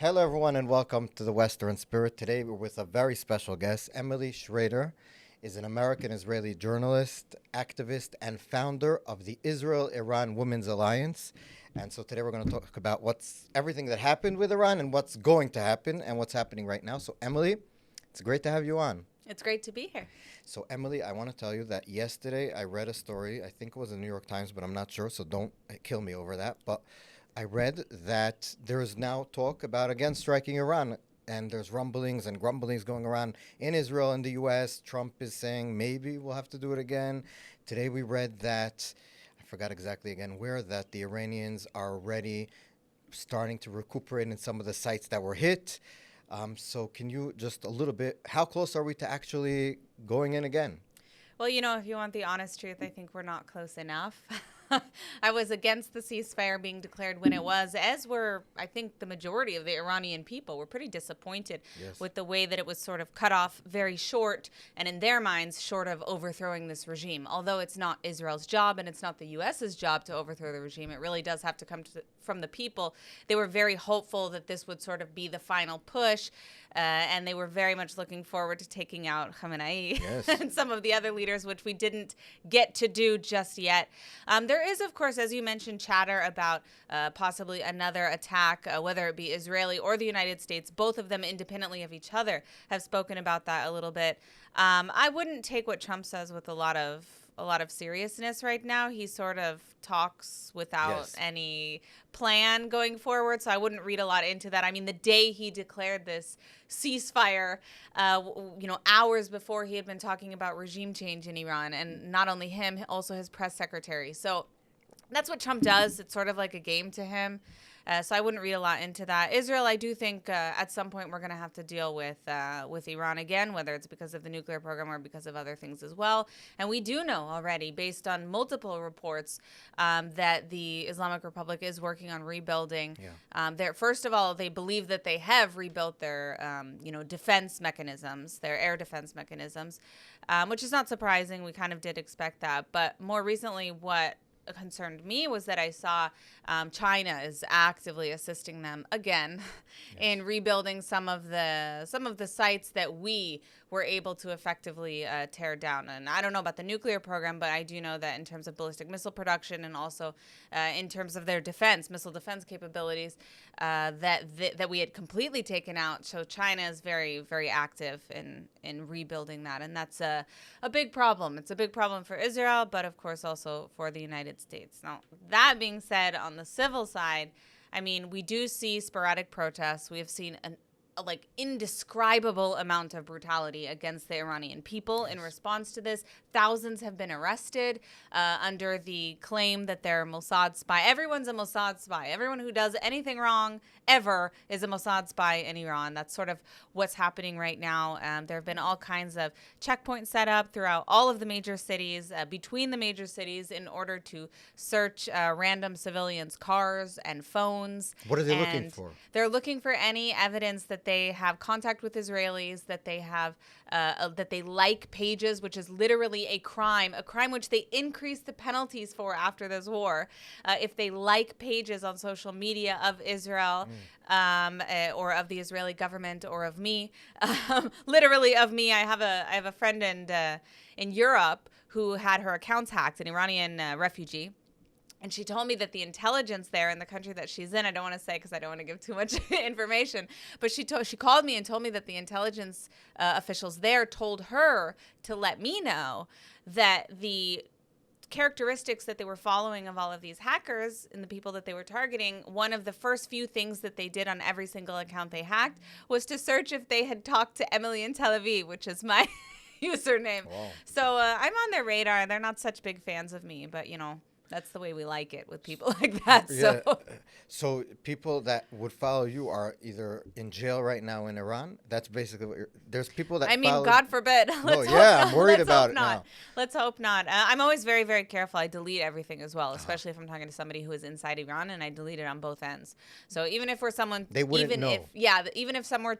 Hello, everyone, and welcome to the Western Spirit. Today, we're with a very special guest. Emily Schrader is an American-Israeli journalist, activist, and founder of the Israel-Iran Women's Alliance. And so today, we're going to talk about everything that happened with Iran and what's going to happen and what's happening right now. So, Emily, it's great to have you on. It's great to be here. So, Emily, I want to tell you that yesterday I read a story. I think it was in the New York Times, but I'm not sure, so don't kill me over that. But I read that there is now talk about again striking Iran, and there's rumblings and grumblings going around in Israel and the U.S. Trump is saying maybe we'll have to do it again. Today we read that, I forgot exactly again where, that the Iranians are already starting to recuperate in some of the sites that were hit. So can you just a little bit, how close are we to actually going in again? Well, if you want the honest truth, I think we're not close enough. I was against the ceasefire being declared when it was, as were, I think, the majority of the Iranian people. Were pretty disappointed with the way that it was sort of cut off very short, and in their minds, short of overthrowing this regime. Although it's not Israel's job and it's not the U.S.'s job to overthrow the regime, it really does have to come from the people. They were very hopeful that this would sort of be the final push, and they were very much looking forward to taking out Khamenei and some of the other leaders, which we didn't get to do just yet. There is, of course, as you mentioned, chatter about possibly another attack, whether it be Israeli or the United States. Both of them, independently of each other, have spoken about that a little bit. I wouldn't take what Trump says with a lot of seriousness right now. He sort of talks without any plan going forward, so I wouldn't read a lot into that. I mean, the day he declared this ceasefire, hours before he had been talking about regime change in Iran, and not only him, also his press secretary. So that's what Trump does. It's sort of like a game to him. So I wouldn't read a lot into that. Israel, I do think at some point we're going to have to deal with Iran again, whether it's because of the nuclear program or because of other things as well. And we do know already, based on multiple reports, that the Islamic Republic is working on rebuilding. First of all, they believe that they have rebuilt their defense mechanisms, their air defense mechanisms, which is not surprising. We kind of did expect that. But more recently, what concerned me was that I saw China is actively assisting them again in rebuilding some of the sites that we were able to effectively tear down. And I don't know about the nuclear program, but I do know that in terms of ballistic missile production and also in terms of their missile defense capabilities, that we had completely taken out. So China is very, very active in rebuilding that, and that's a big problem. It's a big problem for Israel, but of course also for the United States. Now, that being said, on the civil side, I mean, we do see sporadic protests. We have seen an indescribable amount of brutality against the Iranian people in response to this. Thousands have been arrested under the claim that they're Mossad spy. Everyone's a Mossad spy. Everyone who does anything wrong ever is a Mossad spy in Iran. That's sort of what's happening right now. There have been all kinds of checkpoints set up throughout all of the major cities, between the major cities, in order to search random civilians' cars and phones. What are they looking for? They're looking for any evidence that they have contact with Israelis, that they have that they like pages, which is literally a crime which they increased the penalties for after this war. If they like pages on social media of Israel or of the Israeli government or of me, literally of me. I have a friend in Europe who had her accounts hacked, an Iranian refugee. And she told me that the intelligence there in the country that she's in, I don't want to say because I don't want to give too much information, but she called me and told me that the intelligence officials there told her to let me know that the characteristics that they were following of all of these hackers and the people that they were targeting, one of the first few things that they did on every single account they hacked was to search if they had talked to Emily in Tel Aviv, which is my username. Wow. So I'm on their radar. They're not such big fans of me, but that's the way we like it with people like that. Yeah. So people that would follow you are either in jail right now in Iran. That's basically what there's people that God forbid. I'm worried about it now. Let's hope not. I'm always very, very careful. I delete everything as well, especially if I'm talking to somebody who is inside Iran, and I delete it on both ends. So even if we're someone, they wouldn't know. Even if someone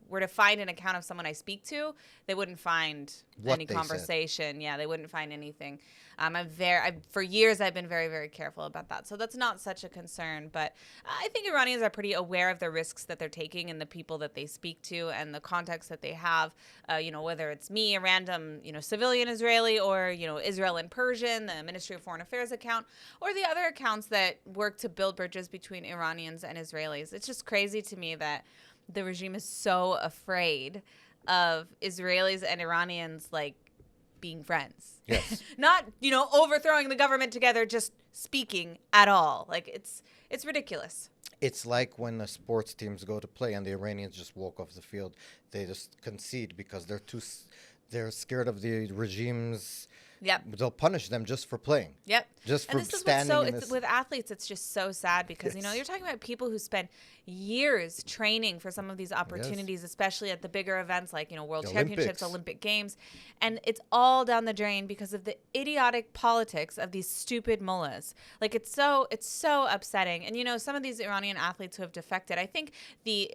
were to find an account of someone I speak to, they wouldn't find any conversation. Yeah, they wouldn't find anything. I'm for years I've been very, very careful about that. So that's not such a concern. But I think Iranians are pretty aware of the risks that they're taking and the people that they speak to and the context that they have, whether it's me, a random, civilian Israeli, or, Israel in Persian, the Ministry of Foreign Affairs account, or the other accounts that work to build bridges between Iranians and Israelis. It's just crazy to me that the regime is so afraid of Israelis and Iranians, being friends. Yes. Not, overthrowing the government together, just speaking at all. It's ridiculous. It's like when the sports teams go to play and the Iranians just walk off the field. They just concede because they're scared of the regime's. Yep. They'll punish them just for playing. Yep. Just for and this is standing what's in this. With athletes, it's just so sad because, Yes. you're talking about people who spend years training for some of these opportunities, especially at the bigger events like, World The Championships, Olympics. Olympic Games. And it's all down the drain because of the idiotic politics of these stupid mullahs. It's so upsetting. And, some of these Iranian athletes who have defected, I think the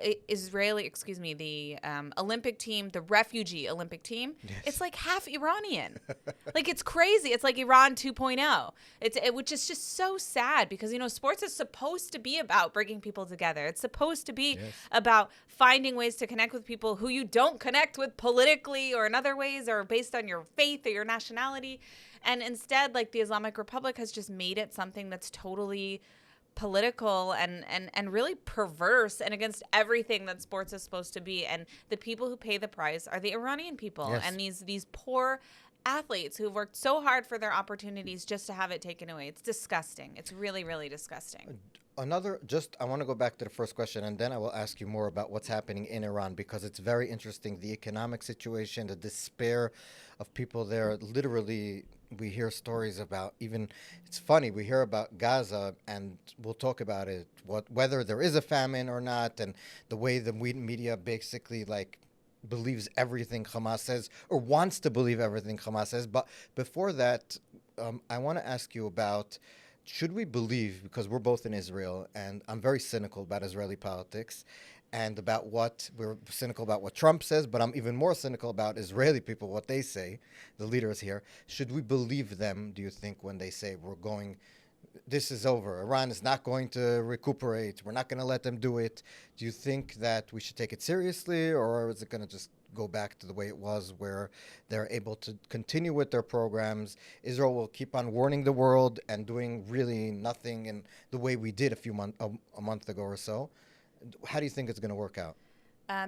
Olympic team, the refugee Olympic team, it's like half Iranian. It's crazy. It's like Iran 2.0. Which is just so sad because, sports is supposed to be about bringing people together. It's supposed to be about finding ways to connect with people who you don't connect with politically or in other ways or based on your faith or your nationality. And instead, the Islamic Republic has just made it something that's totally political and really perverse and against everything that sports is supposed to be. And the people who pay the price are the Iranian people and these poor athletes who've worked so hard for their opportunities just to have it taken away. It's disgusting. It's really, really disgusting. I want to go back to the first question, and then I will ask you more about what's happening in Iran, because it's very interesting, the economic situation, the despair of people there. Literally, we hear stories about it's funny, we hear about Gaza, and we'll talk about it, whether there is a famine or not, and the way the media basically believes everything Hamas says or wants to believe everything Hamas says. But before that, I want to ask you about, should we believe, because we're both in Israel and I'm very cynical about Israeli politics and we're cynical about what Trump says, but I'm even more cynical about Israeli people, what they say, the leaders here. Should we believe them, do you think, when they say this is over, Iran is not going to recuperate, we're not going to let them do it? Do you think that we should take it seriously, or is it going to just go back to the way it was, where they're able to continue with their programs? Israel will keep on warning the world and doing really nothing in the way we did a month ago or so. How do you think it's going to work out?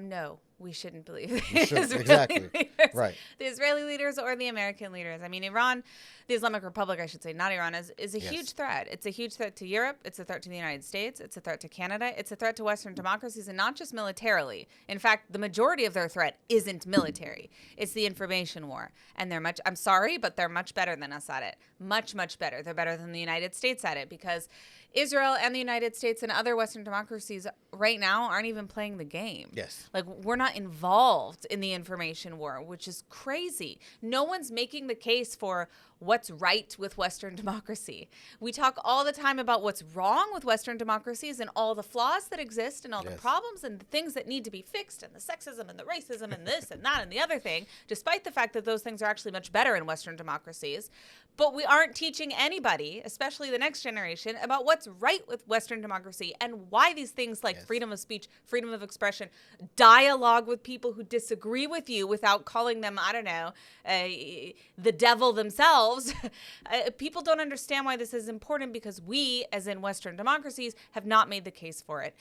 No, we shouldn't believe We the should, Israeli exactly. leaders. Right. The Israeli leaders or the American leaders. I mean, Iran, the Islamic Republic, I should say, not Iran, is a huge threat. It's a huge threat to Europe. It's a threat to the United States. It's a threat to Canada. It's a threat to Western democracies, and not just militarily. In fact, the majority of their threat isn't military. It's the information war. And I'm sorry, but they're much better than us at it. Much, much better. They're better than the United States at it, because Israel and the United States and other Western democracies right now aren't even playing the game. Yes. We're not involved in the information war, which is crazy. No one's making the case for what's right with Western democracy. We talk all the time about what's wrong with Western democracies and all the flaws that exist and all the problems and the things that need to be fixed and the sexism and the racism and this and that and the other thing, despite the fact that those things are actually much better in Western democracies. But we aren't teaching anybody, especially the next generation, about what's right with Western democracy and why these things like freedom of speech, freedom of expression, dialogue with people who disagree with you without calling them, the devil themselves. People don't understand why this is important, because we, as in Western democracies, have not made the case for it.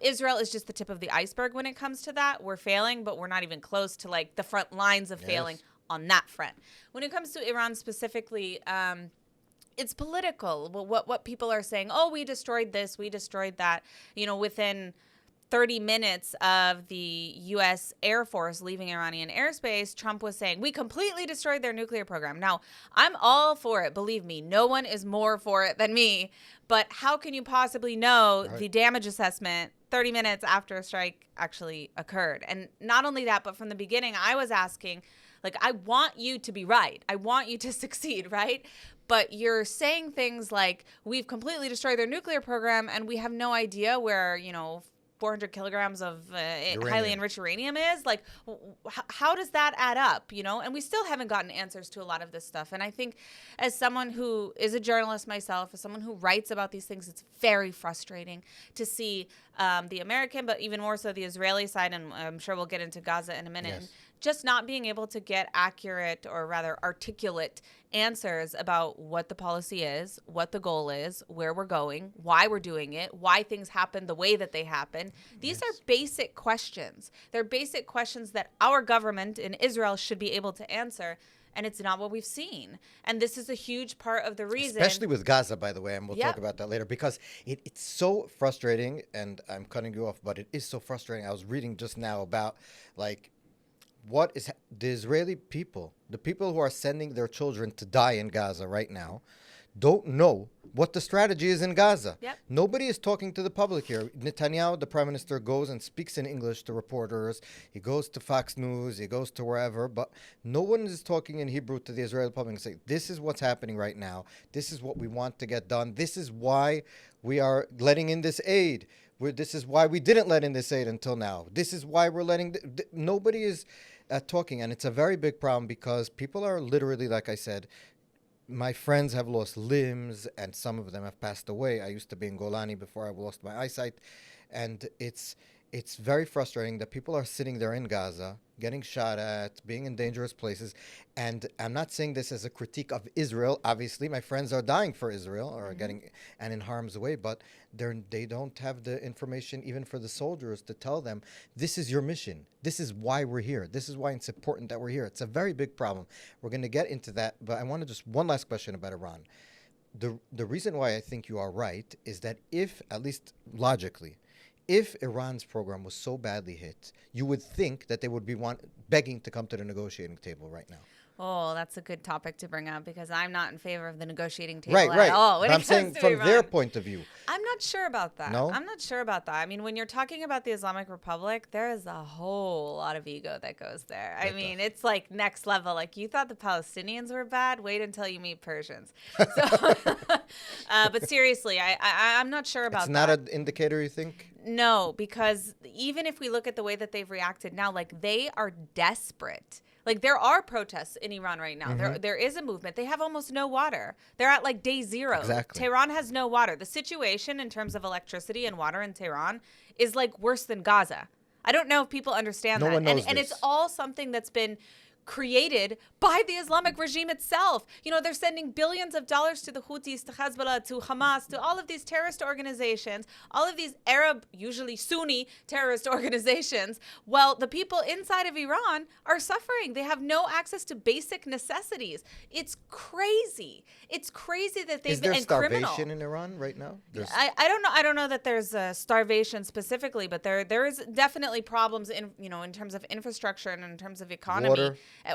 Israel is just the tip of the iceberg when it comes to that. We're failing, but we're not even close to the front lines of failing on that front. When it comes to Iran specifically, it's political. What people are saying, we destroyed this, we destroyed that. Within 30 minutes of the U.S. Air Force leaving Iranian airspace, Trump was saying, we completely destroyed their nuclear program. Now, I'm all for it. Believe me, no one is more for it than me. But how can you possibly know the damage assessment 30 minutes after a strike actually occurred? And not only that, but from the beginning, I was asking, I want you to be right. I want you to succeed, right? But you're saying things like, we've completely destroyed their nuclear program and we have no idea where, 400 kilograms of highly Uranium. enriched uranium is? Like, how does that add up, you know? And we still haven't gotten answers to a lot of this stuff. And I think as someone who is a journalist myself, as someone who writes about these things, it's very frustrating to see the American, but even more so the Israeli side, and I'm sure we'll get into Gaza in a minute, Yes. just not being able to get accurate, or rather articulate, answers about what the policy is, what the goal is, where we're going, why we're doing it, why things happen the way that they happen. These are basic questions. They're basic questions that our government in Israel should be able to answer, and it's not what we've seen. And this is a huge part of the reason. Especially with Gaza, by the way, and we'll talk about that later, because it's so frustrating, and I'm cutting you off, but it is so frustrating. I was reading just now about, like, what is the Israeli people, the people who are sending their children to die in Gaza right now, don't know what the strategy is in Gaza. Yep. Nobody is talking to the public here. Netanyahu, the prime minister, goes and speaks in English to reporters. He goes to Fox News. He goes to wherever. But no one is talking in Hebrew to the Israeli public and saying, this is what's happening right now. This is what we want to get done. This is why we are letting in this aid. This is why we didn't let in this aid until now. This is why we're letting... Nobody is talking. And it's a very big problem because people are literally, like I said, my friends have lost limbs, and some of them have passed away. I used to be in Golani before I lost my eyesight, and it's very frustrating that people are sitting there in Gaza, getting shot at, being in dangerous places. And I'm not saying this as a critique of Israel. Obviously, my friends are dying for Israel or getting and in harm's way, but they don't have the information even for the soldiers to tell them, this is your mission. This is why we're here. This is why it's important that we're here. It's a very big problem. We're going to get into that, but I want to just one last question about Iran. The reason why I think you are right is that if, at least logically, if Iran's program was so badly hit, you would think that they would be begging to come to the negotiating table right now. Oh, that's a good topic to bring up because I'm not in favor of the negotiating table Right. at all. But I'm saying from their point of view. I'm not sure about that. No? I'm not sure about that. I mean, when you're talking about the Islamic Republic, there is a whole lot of ego that goes there. I mean, it's like next level. Like, you thought the Palestinians were bad? Wait until you meet Persians. So, but seriously, I'm not sure about that. It's not an indicator, you think? No, because even if we look at the way that they've reacted now, like, they are desperate. Like, there are protests in Iran right now. There is a movement. They have almost no water. They're at like day zero. Exactly. Tehran has no water. The situation in terms of electricity and water in Tehran is like worse than Gaza. I don't know if people understand that. No one knows and this. it's all something that's been created by the Islamic regime itself. You know, they're sending billions of dollars to the Houthis, to Hezbollah, to Hamas, to all of these terrorist organizations, all of these Arab, usually Sunni terrorist organizations. Well, the people inside of Iran are suffering. They have no access to basic necessities. It's crazy. It's crazy that they've been starvation in Iran right now? I don't know. I don't know that there's starvation specifically, but there is definitely problems in terms of infrastructure and in terms of economy.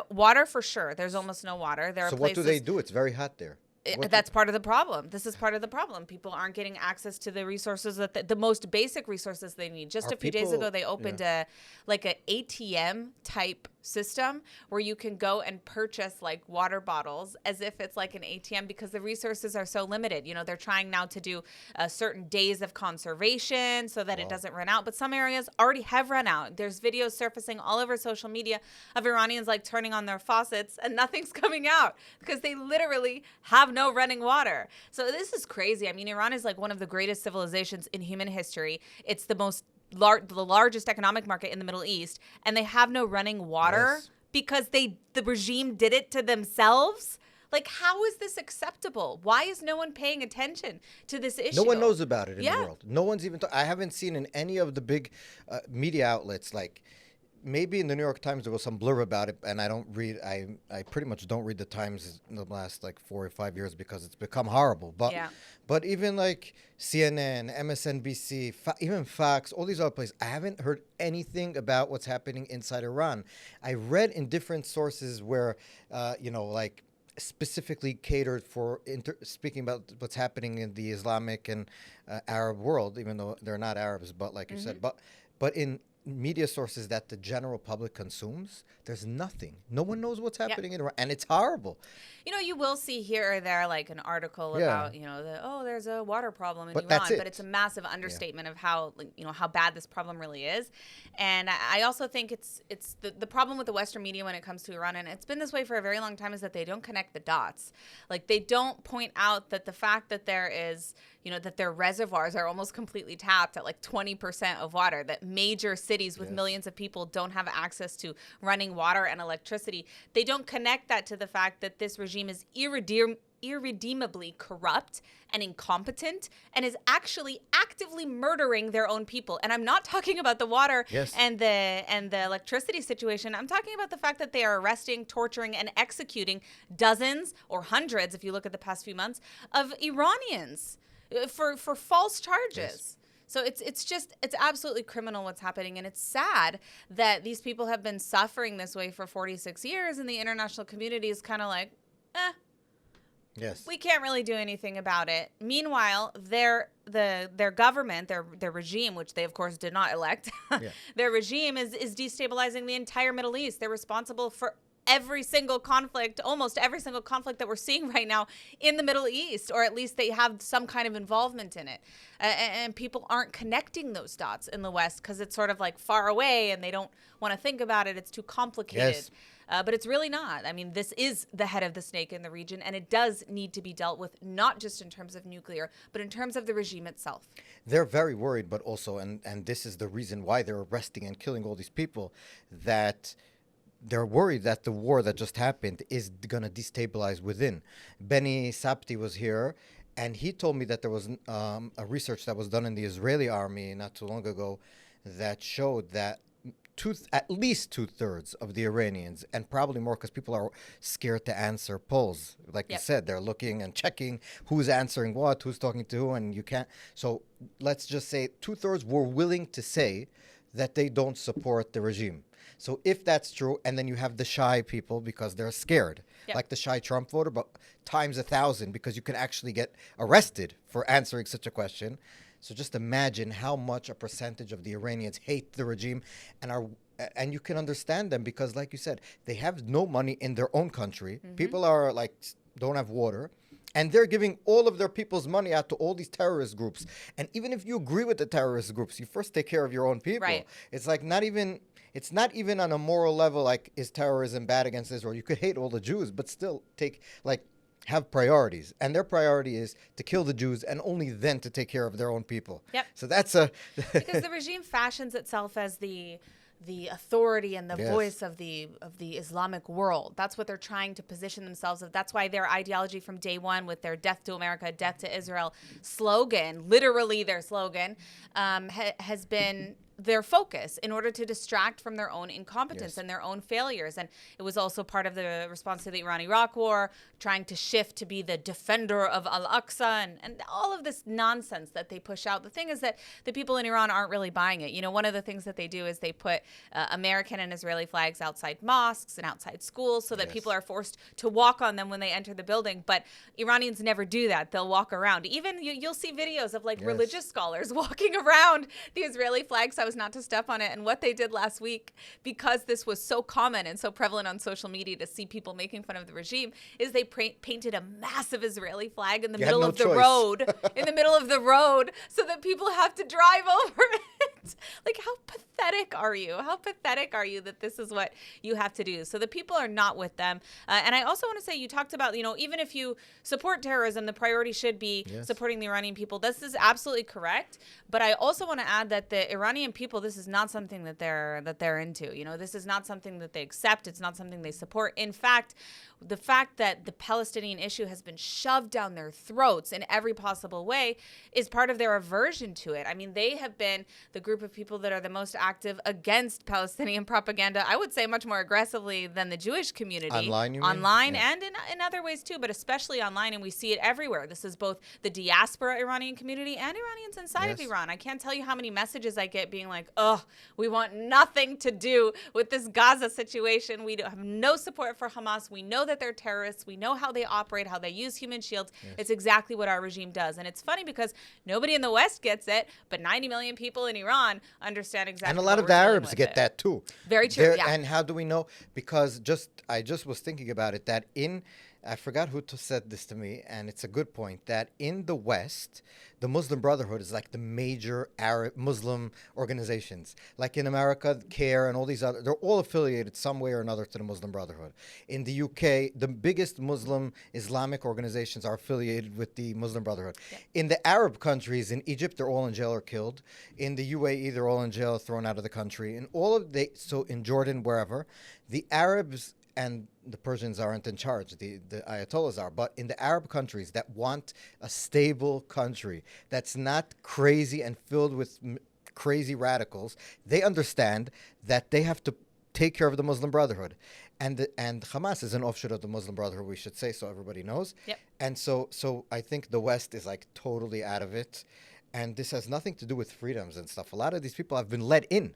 Water for sure. There's almost no water. There are what places. do they do? It's very hot there. That's part of the problem. This is part of the problem. People aren't getting access to the resources that the most basic resources they need. Just a few days ago, they opened an ATM type system where you can go and purchase like water bottles as if it's like an ATM because the resources are so limited. You know, they're trying now to do certain days of conservation so that it doesn't run out. But some areas already have run out. There's videos surfacing all over social media of Iranians like turning on their faucets and nothing's coming out because they literally have no running water. So this is crazy. I mean, Iran is like one of the greatest civilizations in human history. It's the largest economic market in the Middle East, and they have no running water because the regime did it to themselves. Like, how is this acceptable? Why is no one paying attention to this issue? No one knows about it in the world. No one's even. I haven't seen in any of the big media outlets, like maybe in the New York Times there was some blurb about it, and I don't read. I pretty much don't read the Times in the last like 4 or 5 years because it's become horrible. But even like CNN, MSNBC, even Fox, all these other places, I haven't heard anything about what's happening inside Iran. I read in different sources where, like specifically catered for speaking about what's happening in the Islamic and Arab world, even though they're not Arabs, but like you said, but in media sources that the general public consumes, there's nothing. No one knows what's happening in Iran, and it's horrible. You will see here or there like an article about, there's a water problem in But Iran, that's it. but it's a massive understatement of how, how bad this problem really is. And I also think it's the problem with the Western media when it comes to Iran, and it's been this way for a very long time, is that they don't connect the dots. Like, they don't point out that the fact that there is, that their reservoirs are almost completely tapped at like 20% of water, that major cities with millions of people don't have access to running water and electricity. They don't connect that to the fact that this regime is irredeemably corrupt and incompetent and is actually actively murdering their own people. And I'm not talking about the water and the electricity situation. I'm talking about the fact that they are arresting, torturing, and executing dozens or hundreds, if you look at the past few months, of Iranians for false charges. Yes. So it's absolutely criminal what's happening, and it's sad that these people have been suffering this way for 46 years, and the international community is kind of like, yes, we can't really do anything about it. Meanwhile, their government, their regime, which they of course did not elect, their regime is destabilizing the entire Middle East. They're responsible for almost every single conflict that we're seeing right now in the Middle East, or at least they have some kind of involvement in it. And people aren't connecting those dots in the West because it's sort of like far away and they don't want to think about it. It's too complicated. Yes. But it's really not. I mean, this is the head of the snake in the region, and it does need to be dealt with, not just in terms of nuclear, but in terms of the regime itself. They're very worried, but also, and this is the reason why they're arresting and killing all these people, that they're worried that the war that just happened is going to destabilize within. Benny Sapti was here, and he told me that there was a research that was done in the Israeli army not too long ago that showed that at least 2/3 of the Iranians, and probably more because people are scared to answer polls. Like you said, they're looking and checking who's answering what, who's talking to who, and you can't. So let's just say 2/3 were willing to say that they don't support the regime. So if that's true, and then you have the shy people because they're scared, like the shy Trump voter, but times 1,000 because you can actually get arrested for answering such a question. So just imagine how much a percentage of the Iranians hate the regime and you can understand them because, like you said, they have no money in their own country. Mm-hmm. People are like, don't have water. And they're giving all of their people's money out to all these terrorist groups. And even if you agree with the terrorist groups, you first take care of your own people. Right. It's like it's not even on a moral level, like, is terrorism bad against Israel? You could hate all the Jews, but still have priorities. And their priority is to kill the Jews and only then to take care of their own people. Yep. So that's because the regime fashions itself as the authority and the voice of the Islamic world. That's what they're trying to position themselves of. That's why their ideology from day one, with their "Death to America, Death to Israel" slogan, literally their slogan, has been their focus in order to distract from their own incompetence and their own failures. And it was also part of the response to the Iran-Iraq war, trying to shift to be the defender of Al-Aqsa and all of this nonsense that they push out. The thing is that the people in Iran aren't really buying it. One of the things that they do is they put American and Israeli flags outside mosques and outside schools so that people are forced to walk on them when they enter the building. But Iranians never do that. They'll walk around. Even you'll see videos of religious scholars walking around the Israeli flag. So I was not to step on it. And what they did last week, because this was so common and so prevalent on social media to see people making fun of the regime, is they painted a massive Israeli flag in the middle of the road, so that people have to drive over it. Like, how pathetic are you? How pathetic are you that this is what you have to do? So the people are not with them. And I also want to say, you talked about, even if you support terrorism, the priority should be supporting the Iranian people. This is absolutely correct. But I also want to add that the Iranian people, this is not something that they're into. This is not something that they accept. It's not something they support. In fact, the fact that the Palestinian issue has been shoved down their throats in every possible way is part of their aversion to it. I mean, they have been the group of people that are the most active against Palestinian propaganda, I would say much more aggressively than the Jewish community. Online, you mean? Online and in other ways too, but especially online, and we see it everywhere. This is both the diaspora Iranian community and Iranians inside of Iran. I can't tell you how many messages I get being like, we want nothing to do with this Gaza situation. We have no support for Hamas. We know that they're terrorists. We know how they operate, how they use human shields. It's exactly what our regime does. And it's funny because nobody in the West gets it, but 90 million people in Iran understand exactly. And a lot what of we're the dealing Arabs with get it. that too. Very true. Yeah. And how do we know? Because I just was thinking about it, that I forgot who said this to me, and it's a good point, that in the West, the Muslim Brotherhood is like the major Arab Muslim organizations. Like in America, CARE and all these other, they're all affiliated some way or another to the Muslim Brotherhood. In the UK, the biggest Muslim Islamic organizations are affiliated with the Muslim Brotherhood. Yep. In the Arab countries, in Egypt, they're all in jail or killed. In the UAE, they're all in jail, thrown out of the country. So in Jordan, wherever, the Arabs and the Persians aren't in charge, the Ayatollahs are, but in the Arab countries that want a stable country that's not crazy and filled with crazy radicals, they understand that they have to take care of the Muslim Brotherhood. And Hamas is an offshoot of the Muslim Brotherhood, we should say, so everybody knows. Yep. And so I think the West is like totally out of it. And this has nothing to do with freedoms and stuff. A lot of these people have been let in.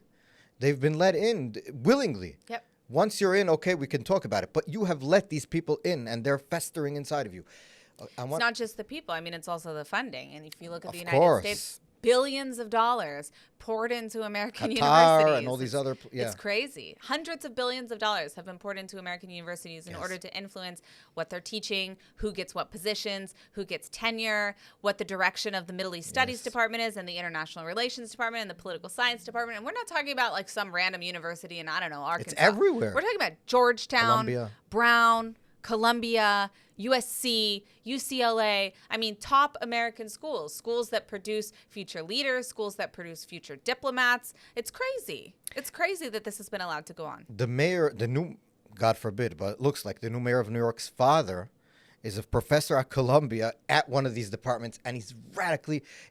They've been let in willingly. Yep. Once you're in, okay, we can talk about it. But you have let these people in, and they're festering inside of you. It's not just the people. I mean, it's also the funding. And if you look at the Of United course. States, billions of dollars poured into American Qatar universities. and all these other, yeah. It's crazy. Hundreds of billions of dollars have been poured into American universities in order to influence what they're teaching, who gets what positions, who gets tenure, what the direction of the Middle East Studies Department is, and the International Relations Department, and the Political Science Department. And we're not talking about like some random university in, I don't know, Arkansas. It's everywhere. We're talking about Georgetown, Columbia. Brown, Columbia, USC, UCLA. I mean, top American schools that produce future leaders, schools that produce future diplomats. It's crazy. It's crazy that this has been allowed to go on. The mayor, the new, God forbid, but it looks like the new mayor of New York's father is a professor at Columbia at one of these departments, and he's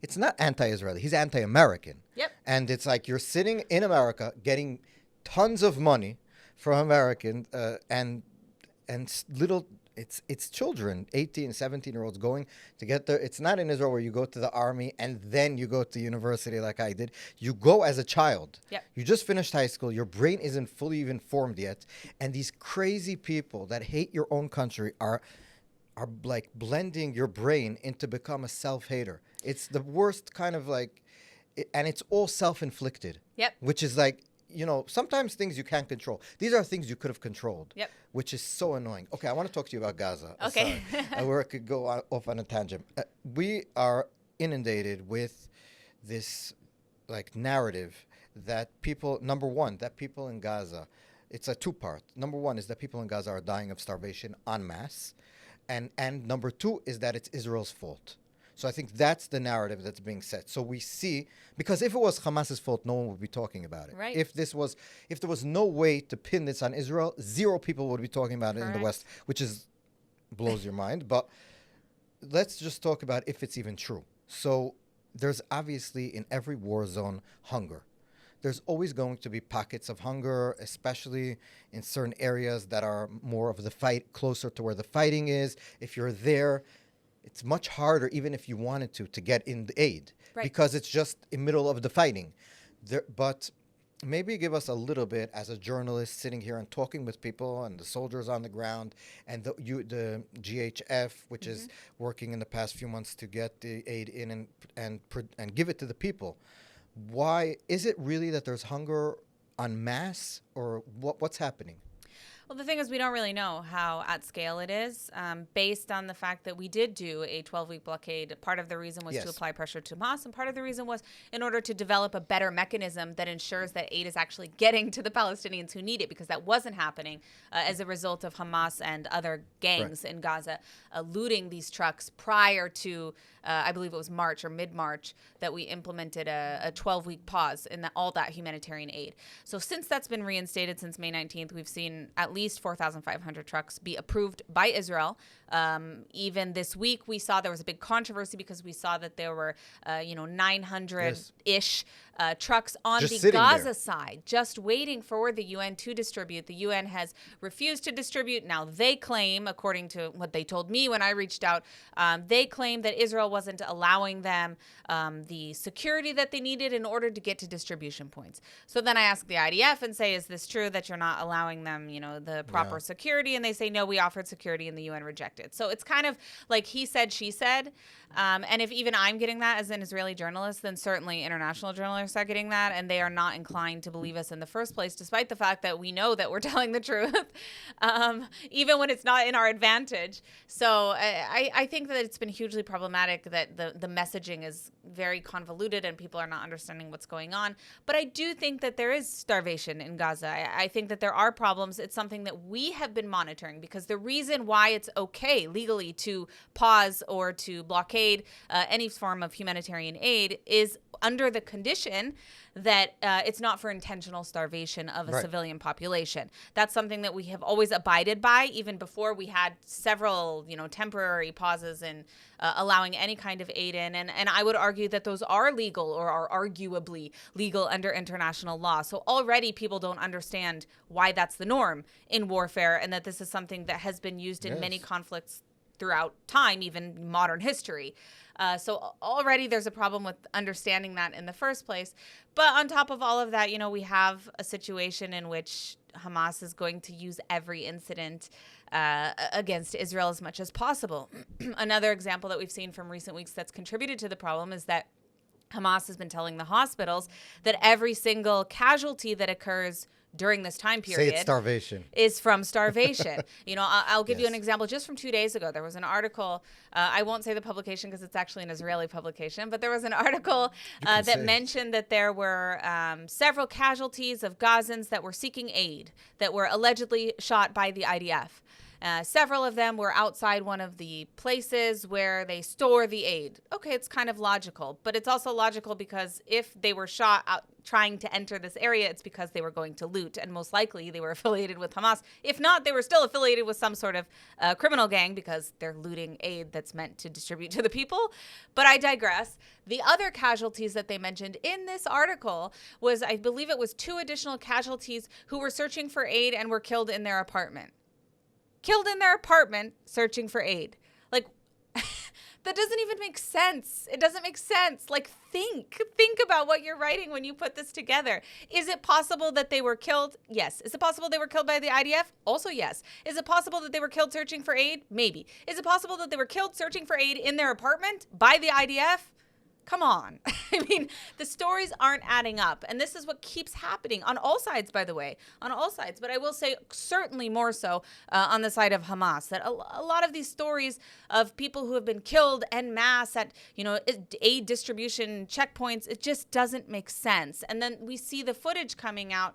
it's not anti-Israeli, he's anti-American. Yep. And it's like you're sitting in America getting tons of money from Americans and little... It's children, 18, 17-year-olds going to get there. It's not in Israel where you go to the army and then you go to university like I did. You go as a child. Yep. You just finished high school. Your brain isn't fully even formed yet. And these crazy people that hate your own country are like blending your brain into become a self-hater. It's the worst kind of like, and it's all self-inflicted. Yep. Which is like, sometimes things you can't control. These are things you could have controlled. Yep. Which is so annoying. Okay, I want to talk to you about Gaza. Okay. Where I could go off on a tangent. We are inundated with this like narrative that number one, that people in Gaza, it's a two-part. Number one is that people in Gaza are dying of starvation en masse. And number two is that it's Israel's fault. So I think that's the narrative that's being set. So we see, because if it was Hamas's fault, no one would be talking about it. Right. If there was no way to pin this on Israel, zero people would be talking about it in the West, which blows your mind. But let's just talk about if it's even true. So there's obviously in every war zone hunger. There's always going to be pockets of hunger, especially in certain areas that are more of the fight, closer to where the fighting is. If you're there, it's much harder, even if you wanted to get in the aid, because it's just in the middle of the fighting. But maybe give us a little bit as a journalist sitting here and talking with people and the soldiers on the ground and the GHF, which is working in the past few months to get the aid in and give it to the people. Why is it really that there's hunger en masse, or what's happening? Well, the thing is, we don't really know how at scale it is, based on the fact that we did do a 12-week blockade. Part of the reason was to apply pressure to Hamas, and part of the reason was in order to develop a better mechanism that ensures that aid is actually getting to the Palestinians who need it, because that wasn't happening as a result of Hamas and other gangs in Gaza looting these trucks prior to, I believe it was March or mid-March, that we implemented a 12-week pause in all that humanitarian aid. So since that's been reinstated since May 19th, we've seen at least 4,500 trucks be approved by Israel. Even this week, we saw there was a big controversy because we saw that there were, 900-ish trucks on the Gaza side, just waiting for the UN to distribute. The UN has refused to distribute. Now they claim, according to what they told me when I reached out, they claim that Israel wasn't allowing them the security that they needed in order to get to distribution points. So then I asked the IDF and say, is this true that you're not allowing them, the proper security? And they say, no, we offered security and the UN rejected. So it's kind of like he said, she said. And if even I'm getting that as an Israeli journalist, then certainly international journalists journalists are getting that, and they are not inclined to believe us in the first place, despite the fact that we know that we're telling the truth, even when it's not in our advantage. So I think that it's been hugely problematic that the messaging is very convoluted and people are not understanding what's going on. But I do think that there is starvation in Gaza. I think that there are problems. It's something that we have been monitoring, because the reason why it's okay legally to pause or to blockade any form of humanitarian aid is under the condition that it's not for intentional starvation of a civilian population. That's something that we have always abided by, even before we had several, temporary pauses in allowing any kind of aid in. And I would argue that those are legal, or are arguably legal under international law. So already people don't understand why that's the norm in warfare, and that this is something that has been used in many conflicts throughout time, even modern history. So already there's a problem with understanding that in the first place. But on top of all of that, we have a situation in which Hamas is going to use every incident against Israel as much as possible. Another example that we've seen from recent weeks that's contributed to the problem is that Hamas has been telling the hospitals that every single casualty that occurs during this time period Say it's starvation. Is from starvation. I'll give you an example just from 2 days ago. There was an article, I won't say the publication because it's actually an Israeli publication, but there was an article that mentioned that there were several casualties of Gazans that were seeking aid that were allegedly shot by the IDF. Several of them were outside one of the places where they store the aid. Okay, it's kind of logical, but it's also logical because if they were shot out trying to enter this area, it's because they were going to loot, and most likely they were affiliated with Hamas. If not, they were still affiliated with some sort of criminal gang, because they're looting aid that's meant to distribute to the people. But I digress. The other casualties that they mentioned in this article was, I believe it was 2 additional casualties who were searching for aid and were killed in their apartment. Killed in their apartment searching for aid. Like, that doesn't even make sense. It doesn't make sense. Like, think about what you're writing when you put this together. Is it possible that they were killed? Yes. Is it possible they were killed by the IDF? Also yes. Is it possible that they were killed searching for aid? Maybe. Is it possible that they were killed searching for aid in their apartment by the IDF? Come on. I mean, the stories aren't adding up. And this is what keeps happening on all sides, by the way, on all sides. But I will say certainly more so on the side of Hamas, that a lot of these stories of people who have been killed en masse at, aid distribution checkpoints, it just doesn't make sense. And then we see the footage coming out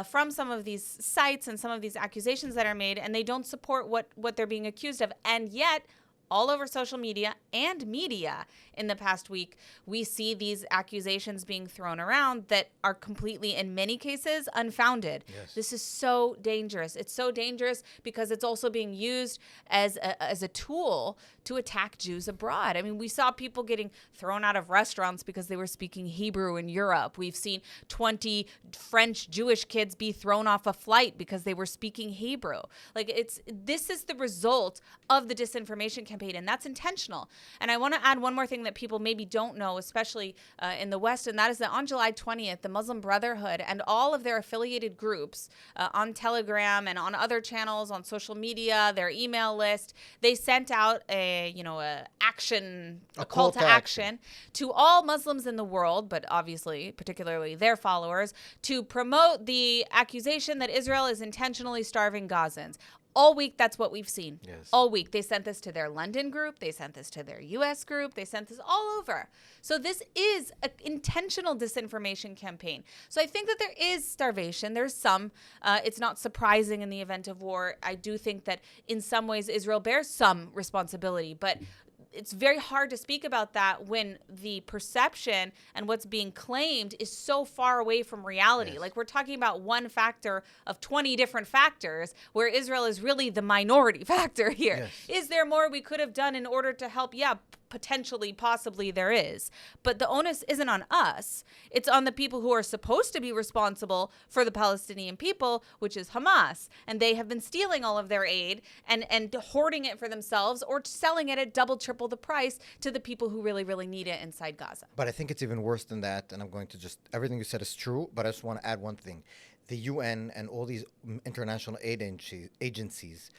from some of these sites and some of these accusations that are made, and they don't support what they're being accused of. And yet, all over social media and media in the past week, we see these accusations being thrown around that are completely, in many cases, unfounded. Yes. This is so dangerous. It's so dangerous because it's also being used as a tool to attack Jews abroad. I mean, we saw people getting thrown out of restaurants because they were speaking Hebrew in Europe. We've seen 20 French Jewish kids be thrown off a flight because they were speaking Hebrew. This is the result of the disinformation campaign, and that's intentional. And I want to add one more thing that people maybe don't know, especially in the West, and that is that on July 20th, the Muslim Brotherhood and all of their affiliated groups on Telegram and on other channels, on social media, their email list, they sent out a call to action to all Muslims in the world, but obviously particularly their followers, to promote the accusation that Israel is intentionally starving Gazans. All week, that's what we've seen. Yes. All week. They sent this to their London group. They sent this to their U.S. group. They sent this all over. So this is an intentional disinformation campaign. So I think that there is starvation. There's some. It's not surprising in the event of war. I do think that in some ways Israel bears some responsibility, but it's very hard to speak about that when the perception and what's being claimed is so far away from reality. Yes. Like, we're talking about one factor of 20 different factors, where Israel is really the minority factor here. Yes. Is there more we could have done in order to help? Yeah, potentially, possibly there is. But the onus isn't on us. It's on the people who are supposed to be responsible for the Palestinian people, which is Hamas. And they have been stealing all of their aid and hoarding it for themselves, or selling it at double, triple the price to the people who really, really need it inside Gaza. But I think it's even worse than that. And I'm going to everything you said is true, but I just want to add one thing. The UN and all these international aid agencies,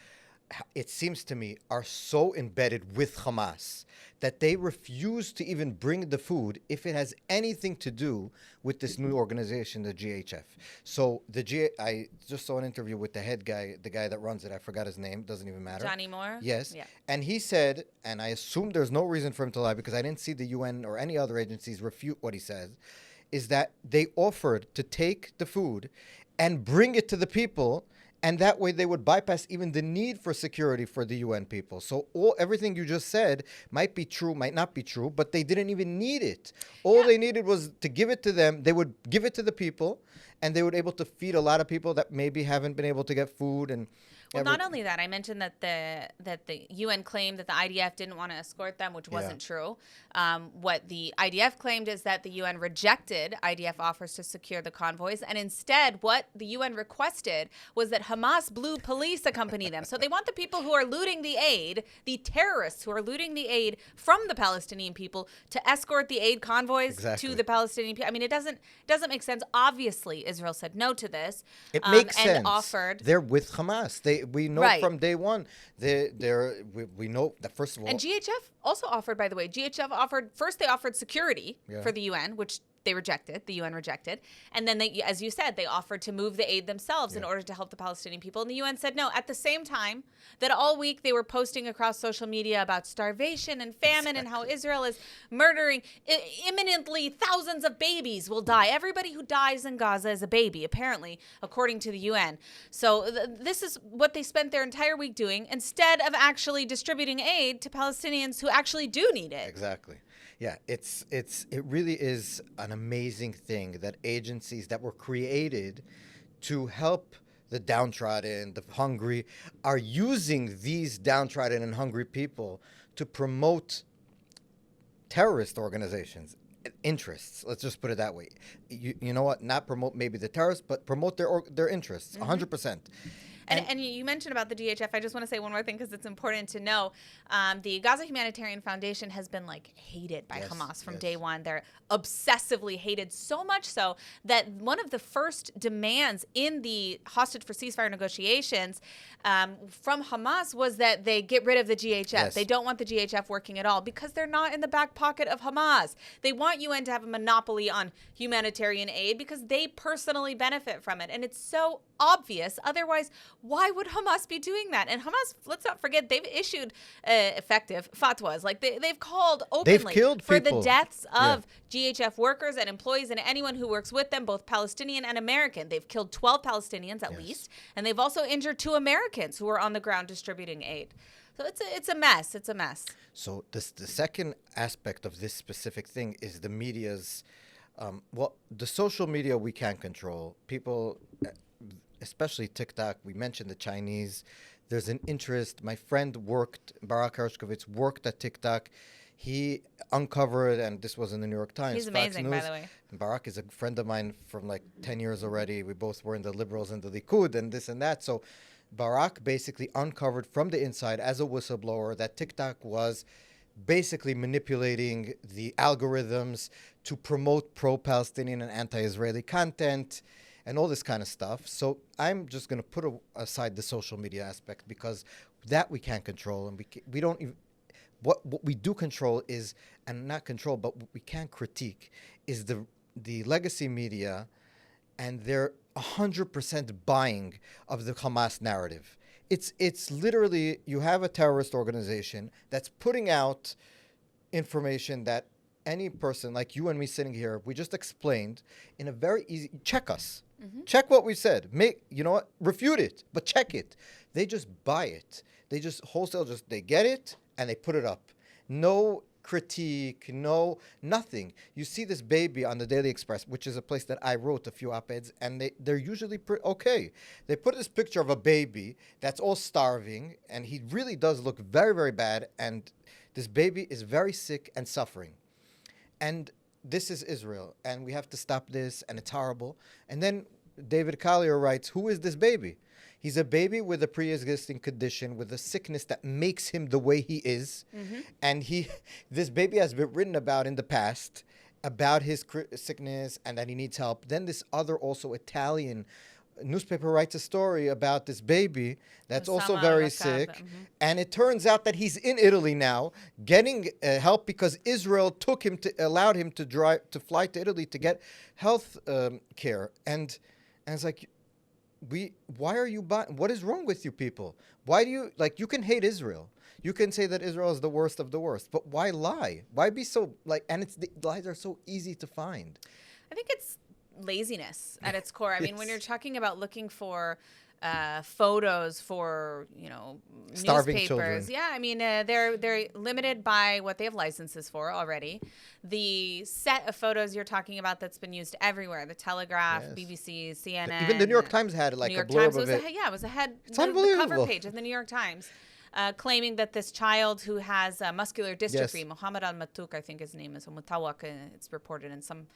it seems to me, are so embedded with Hamas that they refuse to even bring the food if it has anything to do with this new organization, the GHF. So I just saw an interview with the head guy, the guy that runs it. I forgot his name. Doesn't even matter. Johnny Moore? Yes. Yeah. And he said, and I assume there's no reason for him to lie because I didn't see the UN or any other agencies refute what he says, is that they offered to take the food and bring it to the people, and that way they would bypass even the need for security for the UN people. So everything you just said might be true, might not be true, but they didn't even need it. All they needed was to give it to them. They would give it to the people, and they would able to feed a lot of people that maybe haven't been able to get food. And well, not only that, I mentioned that the UN claimed that the IDF didn't want to escort them, which wasn't true. What the IDF claimed is that the UN rejected IDF offers to secure the convoys, and instead what the UN requested was that Hamas blue police accompany them. So they want the people who are looting the aid, the terrorists who are looting the aid from the Palestinian people, to escort the aid convoys to the Palestinian people. I mean, it doesn't make sense. Obviously, Israel said no to this. It makes sense. And offered. They're with Hamas. We know from day one. We know that, first of all. And GHF also offered, by the way, first they offered security for the UN, which they rejected, the UN rejected. And then they, as you said, they offered to move the aid themselves in order to help the Palestinian people. And the UN said no. At the same time that all week they were posting across social media about starvation and famine and how Israel is murdering imminently thousands of babies will die. Everybody who dies in Gaza is a baby, apparently, according to the UN. So this is what they spent their entire week doing instead of actually distributing aid to Palestinians who actually do need it. Exactly. Yeah, it really is an amazing thing that agencies that were created to help the downtrodden, the hungry, are using these downtrodden and hungry people to promote terrorist organizations, interests. Let's just put it that way. You know what? Not promote maybe the terrorists, but promote their interests, 100%. And you mentioned about the DHF. I just want to say one more thing because it's important to know. The Gaza Humanitarian Foundation has been hated by Hamas from day one. They're obsessively hated, so much so that one of the first demands in the hostage for ceasefire negotiations from Hamas was that they get rid of the GHF. Yes. They don't want the GHF working at all because they're not in the back pocket of Hamas. They want UN to have a monopoly on humanitarian aid because they personally benefit from it. And it's so obvious. Otherwise, why would Hamas be doing that? And Hamas, let's not forget, they've issued effective fatwas. They've called openly for the deaths of GHF workers and employees and anyone who works with them, both Palestinian and American. They've killed 12 Palestinians at least, and they've also injured 2 Americans who were on the ground distributing aid. So it's a mess. It's a mess. So the second aspect of this specific thing is the media's, the social media we can't control. People, especially TikTok, we mentioned the Chinese. There's an interest. My friend Barak Hershkovitz worked at TikTok. He uncovered, and this was in the New York Times. He's amazing, by the way. Barak is a friend of mine from 10 years already. We both were in the Liberals and the Likud and this and that. So Barak basically uncovered from the inside as a whistleblower that TikTok was basically manipulating the algorithms to promote pro-Palestinian and anti-Israeli content and all this kind of stuff. So I'm just going to put aside the social media aspect because that we can't control, and we don't even. What we do control is, and not control, but what we can critique is the legacy media and their 100% buying of the Hamas narrative. It's literally, you have a terrorist organization that's putting out information that any person like you and me sitting here, we just explained in a very easy, check us. Mm-hmm. Check what we said. Refute it, but check it. They just buy it. They just wholesale, they get it and they put it up. No critique, nothing. You see this baby on the Daily Express, which is a place that I wrote a few op-eds, and they're usually okay. They put this picture of a baby that's all starving, and he really does look very, very bad, and this baby is very sick and suffering. And this is Israel, and we have to stop this, and it's horrible. And then David Collier writes, who is this baby? He's a baby with a pre-existing condition, with a sickness that makes him the way he is. Mm-hmm. And this baby has been written about in the past, about his sickness and that he needs help. Then this other also Italian newspaper writes a story about this baby that's also Osama very Rakab, sick, and it turns out that he's in Italy now getting help because Israel allowed him to fly to Italy to get health care, and it's like, why are you buying? What is wrong with you people? Why do you you can hate Israel? You can say that Israel is the worst of the worst, but why lie? Why be so and the lies are so easy to find. I think it's laziness at its core. I mean, when you're talking about looking for photos for Starving newspapers, children. yeah, I mean they're limited by what they have licenses for already. The set of photos you're talking about that's been used everywhere, the Telegraph, Yes. BBC, CNN, Even the New York Times had like New a York blurb Times of it. it was ahead. It's The cover unbelievable. page of the New York Times. Claiming that this child who has muscular dystrophy, Yes. Mohammed al-Mattouk, I think his name is, Mutawak, it's reported in some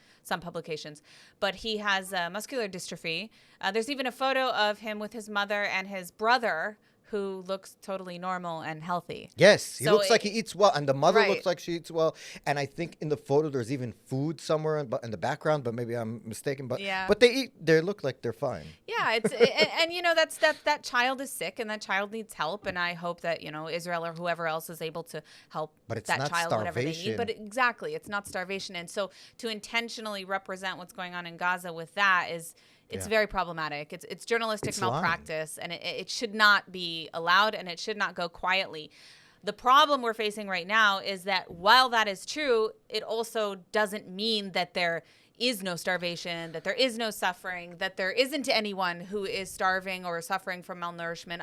publications, but he has muscular dystrophy. There's even a photo of him with his mother and his brother, who looks totally normal and healthy. Yes, he So looks like he eats well, and the mother Right. looks like she eats well. And I think in the photo there's even food somewhere in the background, but maybe I'm mistaken. But Yeah. but they eat. They look like they're fine. Yeah, and that child is sick and that child needs help, and I hope that Israel or whoever else is able to help But it's that not child whatever they need. starvation. But exactly, it's not starvation, and so to intentionally represent what's going on in Gaza with that it's Yeah. very problematic. It's journalistic It's lying. malpractice, and it should not be allowed, and it should not go quietly. The problem we're facing right now is that while that is true, it also doesn't mean that there is no starvation, that there is no suffering, that there isn't anyone who is starving or suffering from malnourishment.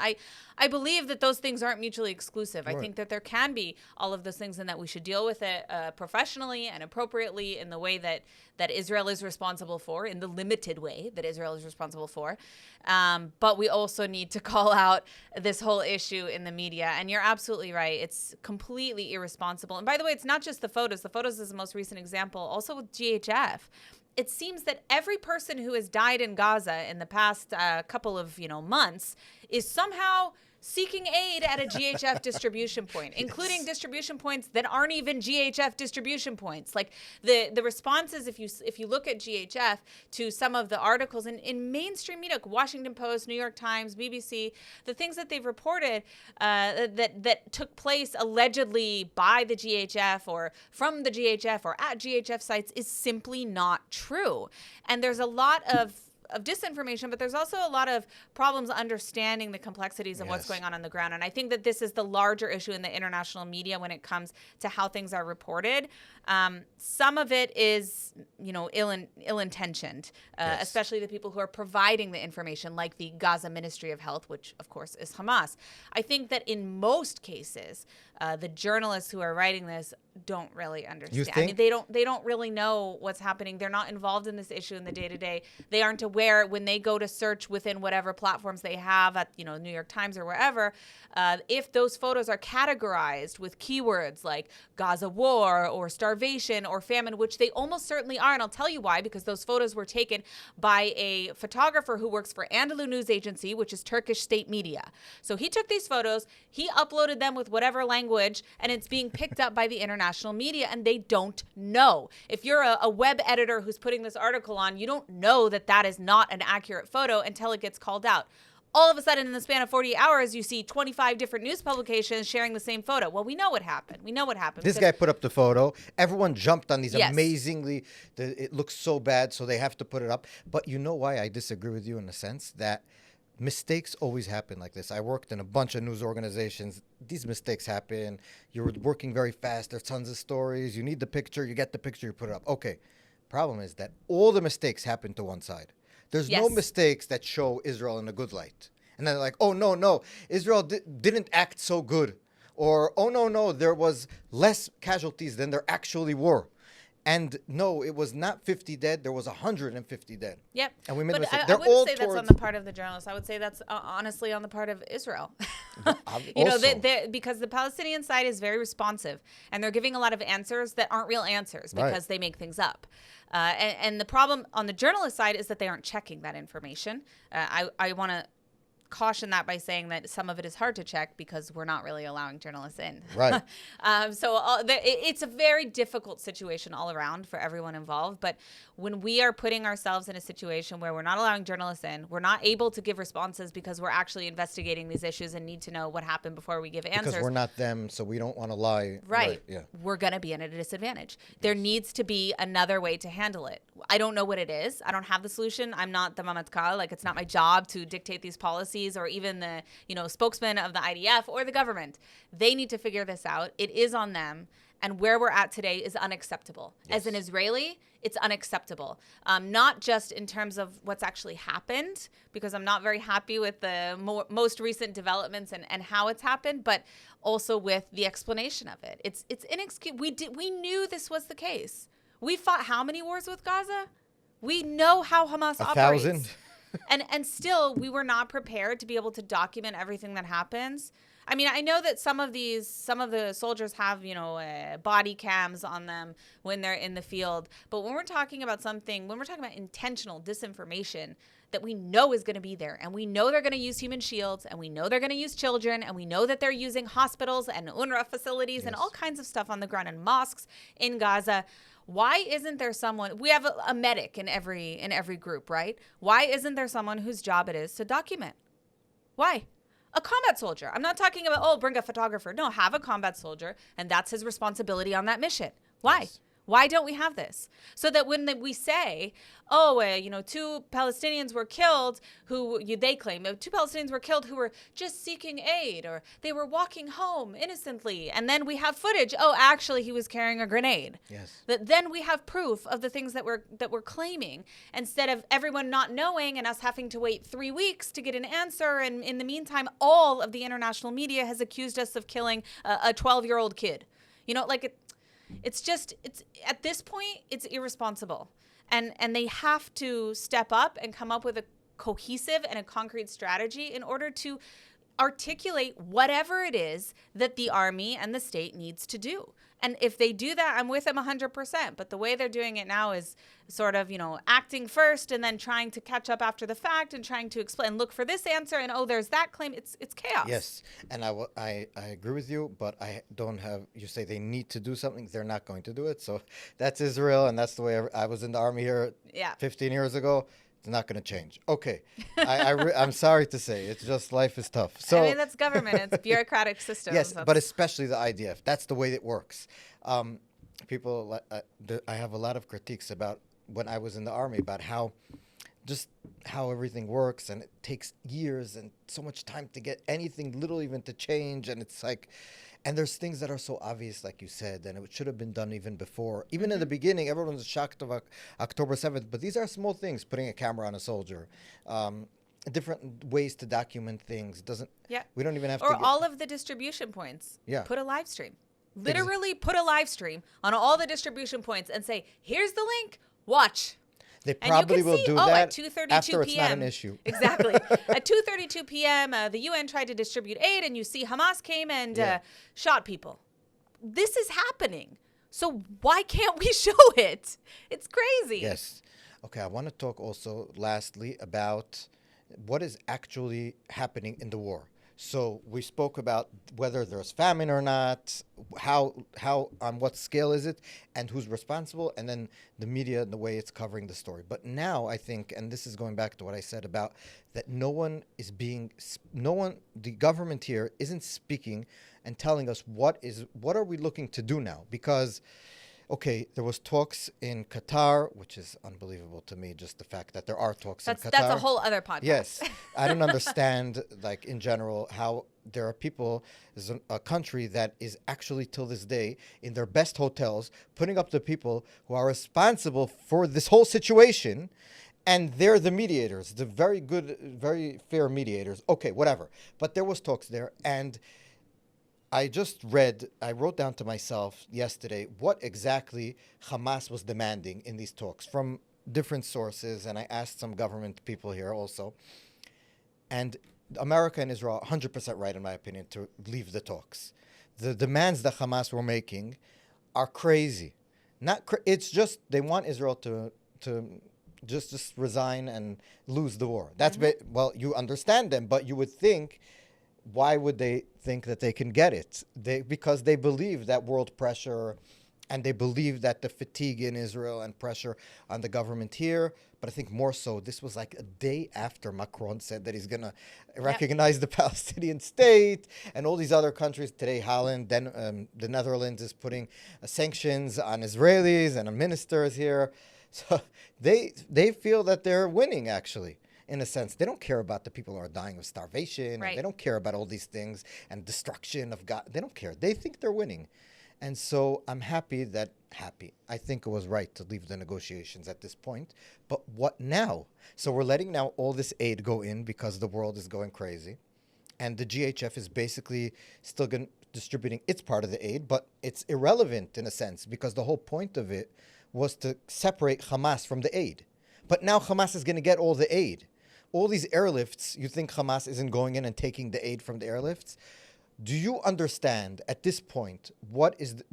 I believe that those things aren't mutually exclusive. Right. I think that there can be all of those things and that we should deal with it professionally and appropriately in the way that Israel is responsible for, in the limited way that Israel is responsible for. But we also need to call out this whole issue in the media. And you're absolutely right. It's completely irresponsible. And by the way, it's not just the photos. The photos is the most recent example. Also with GHF. It seems that every person who has died in Gaza in the past couple of months is somehow seeking aid at a GHF distribution point, including distribution points that aren't even GHF distribution points. Like the responses, if you look at GHF to some of the articles in mainstream media, Washington Post, New York Times, BBC, the things that they've reported that took place allegedly by the GHF or from the GHF or at GHF sites is simply not true. And there's a lot of disinformation, but there's also a lot of problems understanding the complexities of what's Yes. going on the ground. And I think that this is the larger issue in the international media when it comes to how things are reported. Some of it is, ill-intentioned, Yes. especially the people who are providing the information, like the Gaza Ministry of Health, which of course is Hamas. I think that in most cases, the journalists who are writing this don't really understand. I mean, they don't really know what's happening. They're not involved in this issue in the day-to-day. They aren't aware when they go to search within whatever platforms they have at New York Times or wherever, if those photos are categorized with keywords like Gaza war or starvation or famine, which they almost certainly are. And I'll tell you why, because those photos were taken by a photographer who works for Anadolu News Agency, which is Turkish state media. So he took these photos, he uploaded them with whatever language, and it's being picked up by the international media, and they don't know. If you're a web editor who's putting this article on, you don't know that that is not an accurate photo until it gets called out. All of a sudden, in the span of 48 hours, you see 25 different news publications sharing the same photo. Well, we know what happened. This guy put up the photo. Everyone jumped on these Yes. amazingly. It looks so bad, so they have to put it up. But you know why I disagree with you in the sense that mistakes always happen like this. I worked in a bunch of news organizations. These mistakes happen. You're working very fast. There's tons of stories. You need the picture. You get the picture. You put it up. Okay. Problem is that all the mistakes happen to one side. There's no Yes. mistakes that show Israel in a good light. And then they're like, oh, no, Israel didn't act so good. Or, oh, no, there was less casualties than there actually were. And no, it was not 50 dead. There was 150 dead. Yep. And we made a but mistake. I They're wouldn't all say that's on towards- the part of the journalists. I would say that's honestly on the part of Israel. Also. Because the Palestinian side is very responsive, and they're giving a lot of answers that aren't real answers because Right. they make things up. And the problem on the journalist side is that they aren't checking that information. I want to caution that by saying that some of it is hard to check because we're not really allowing journalists in. Right. It's a very difficult situation all around for everyone involved. But when we are putting ourselves in a situation where we're not allowing journalists in, we're not able to give responses because we're actually investigating these issues and need to know what happened before we give answers. Because we're not them, so we don't want to lie. Right. Yeah. We're going to be at a disadvantage. There needs to be another way to handle it. I don't know what it is. I don't have the solution. I'm not the Mamatkal. Like, it's not my job to dictate these policies or even the, spokesman of the IDF or the government. They need to figure this out. It is on them. And where we're at today is unacceptable. Yes. As an Israeli, it's unacceptable. Not just in terms of what's actually happened, because I'm not very happy with the most recent developments and how it's happened, but also with the explanation of it. It's inexcusable. We knew this was the case. We fought how many wars with Gaza? We know how Hamas operates. 1,000. And still, we were not prepared to be able to document everything that happens. I mean, I know that some of the soldiers have, body cams on them when they're in the field. But when we're talking about intentional disinformation that we know is going to be there, and we know they're going to use human shields, and we know they're going to use children, and we know that they're using hospitals and UNRWA facilities and all kinds of stuff on the ground and mosques in Gaza. Why isn't there someone? We have a medic in every group, right? Why isn't there someone whose job it is to document? Why? A combat soldier. I'm not talking about, bring a photographer. No, have a combat soldier, and that's his responsibility on that mission. Why? Yes. Why don't we have this? So that when we say, 2 Palestinians were killed they claim, 2 Palestinians were killed who were just seeking aid, or they were walking home innocently. And then we have footage, actually he was carrying a grenade. Yes. Then we have proof of the things that we're claiming, instead of everyone not knowing and us having to wait 3 weeks to get an answer. And in the meantime, all of the international media has accused us of killing a 12-year-old kid. It's at this point, it's irresponsible. And they have to step up and come up with a cohesive and a concrete strategy in order to articulate whatever it is that the army and the state needs to do. And if they do that, I'm with them 100%. But the way they're doing it now is sort of, acting first and then trying to catch up after the fact and trying to explain, look for this answer, and there's that claim. It's chaos. Yes, and I agree with you, but I don't have. You say they need to do something, they're not going to do it. So that's Israel, and that's the way I was in the army here 15 years ago. It's not going to change. Okay. I'm sorry to say. It's just life is tough. So, I mean, that's government. It's bureaucratic systems. Yes, but especially the IDF. That's the way it works. People, I have a lot of critiques about when I was in the army about how everything works, and it takes years and so much time to get anything little even to change. And it's like, and there's things that are so obvious, like you said, and it should have been done even before. Even in the beginning, everyone was shocked of October 7th, but these are small things, putting a camera on a soldier, different ways to document things. We don't even have to. Or all of the distribution points. Yeah. Put a live stream. Literally put a live stream on all the distribution points and say, here's the link, watch. They probably will do that at 2:32 after it's p.m. not an issue. Exactly. At 2:32 p.m., the UN tried to distribute aid, and you see Hamas came and shot people. This is happening. So why can't we show it? It's crazy. Yes. Okay, I want to talk also, lastly, about what is actually happening in the war. So we spoke about whether there's famine or not, how on what scale is it, and who's responsible, and then the media and the way it's covering the story. But now I think, and this is going back to what I said about that the government here isn't speaking and telling us what are we looking to do now, because okay, there was talks in Qatar, which is unbelievable to me, just the fact that there are talks in Qatar. That's a whole other podcast. Yes. I don't understand, like, in general, how there are people, there's a country that is actually, till this day, in their best hotels, putting up the people who are responsible for this whole situation, and they're the mediators, the very good, very fair mediators. Okay, whatever. But there was talks there, and I wrote down to myself yesterday what exactly Hamas was demanding in these talks from different sources, and I asked some government people here also. And America and Israel are 100% right, in my opinion, to leave the talks. The demands that Hamas were making are crazy. It's just they want Israel to just resign and lose the war. That's well, you understand them, but you would think, why would they think that they can get it? Because they believe that world pressure, and they believe that the fatigue in Israel and pressure on the government here. But I think more so, this was like a day after Macron said that he's going to recognize the Palestinian state, and all these other countries. Today, Holland, then the Netherlands is putting sanctions on Israelis and on ministers here. So they feel that they're winning, actually. In a sense, they don't care about the people who are dying of starvation. Right. And they don't care about all these things and destruction of God. They don't care. They think they're winning. And so I'm happy. I think it was right to leave the negotiations at this point. But what now? So we're letting now all this aid go in because the world is going crazy. And the GHF is basically still distributing its part of the aid, but it's irrelevant in a sense because the whole point of it was to separate Hamas from the aid. But now Hamas is going to get all the aid. All these airlifts, you think Hamas isn't going in and taking the aid from the airlifts? Do you understand at this point what is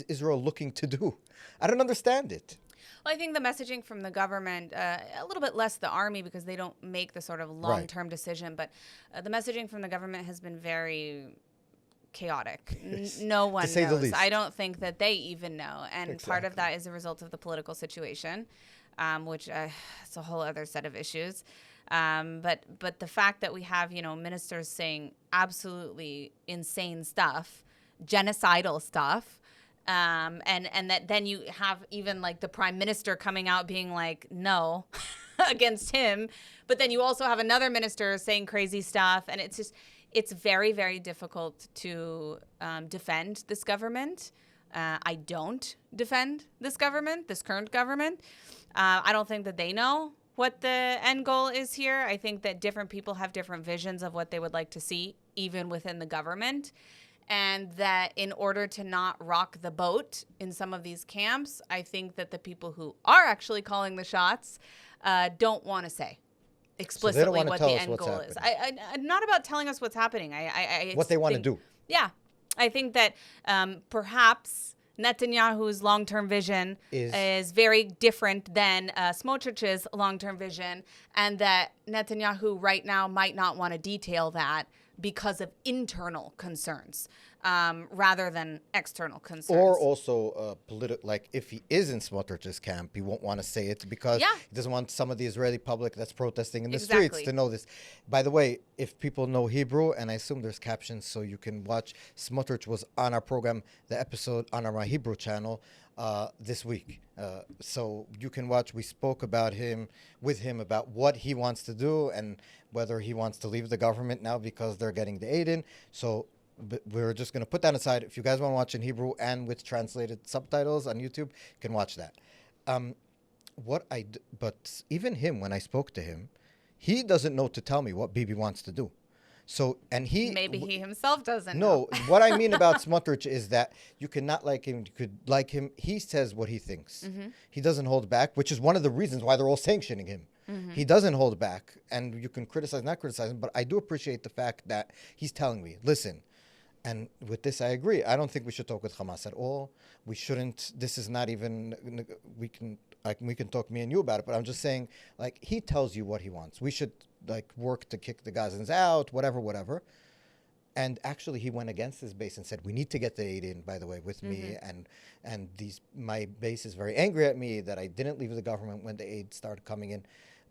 Israel looking to do? I don't understand it. Well, I think the messaging from the government, a little bit less the army because they don't make the sort of long-term decision, but the messaging from the government has been very chaotic. No one say the knows. least. I don't think that they even know. And part of Exactly. that is a result of the political situation, which it's a whole other set of issues. But the fact that we have, ministers saying absolutely insane stuff, genocidal stuff, and that then you have even like the prime minister coming out being like, no, against him. But then you also have another minister saying crazy stuff. And it's very, very difficult to defend this government. I don't defend this government, this current government. I don't think that they know what the end goal is here. I think that different people have different visions of what they would like to see, even within the government. And that in order to not rock the boat in some of these camps, I think that the people who are actually calling the shots don't want to say explicitly wanna what tell the us end what's goal is. Not about telling us what's happening. What they want to do. Yeah. I think that perhaps Netanyahu's long-term vision is very different than Smotrich's long-term vision, and that Netanyahu right now might not want to detail that because of internal concerns rather than external concerns. Or also like if he is in Smotrich's camp, he won't want to say it because he doesn't want some of the Israeli public that's protesting in the streets to know this. By the way, if people know Hebrew, and I assume there's captions so you can watch, Smotrich was on our program, the episode on our Hebrew channel this week. So you can watch. We spoke about with him about what he wants to do and whether he wants to leave the government now because they're getting the aid in. So we're just going to put that aside. If you guys want to watch in Hebrew and with translated subtitles on YouTube, you can watch that. But even him, when I spoke to him, he doesn't know to tell me what Bibi wants to do. So, and maybe he himself doesn't know. No, what I mean about Smotrich is that you cannot like him. You could like him. He says what he thinks. Mm-hmm. He doesn't hold back, which is one of the reasons why they're all sanctioning him. Mm-hmm. He doesn't hold back, and you can criticize, not criticize him, but I do appreciate the fact that he's telling me, listen. And with this, I agree. I don't think we should talk with Hamas at all. We shouldn't. This is not even. We can talk, me and you, about it. But I'm just saying, like, he tells you what he wants. We should work to kick the Gazans out, whatever. And actually, he went against his base and said, "We need to get the aid in." By the way, with me and my base is very angry at me that I didn't leave the government when the aid started coming in.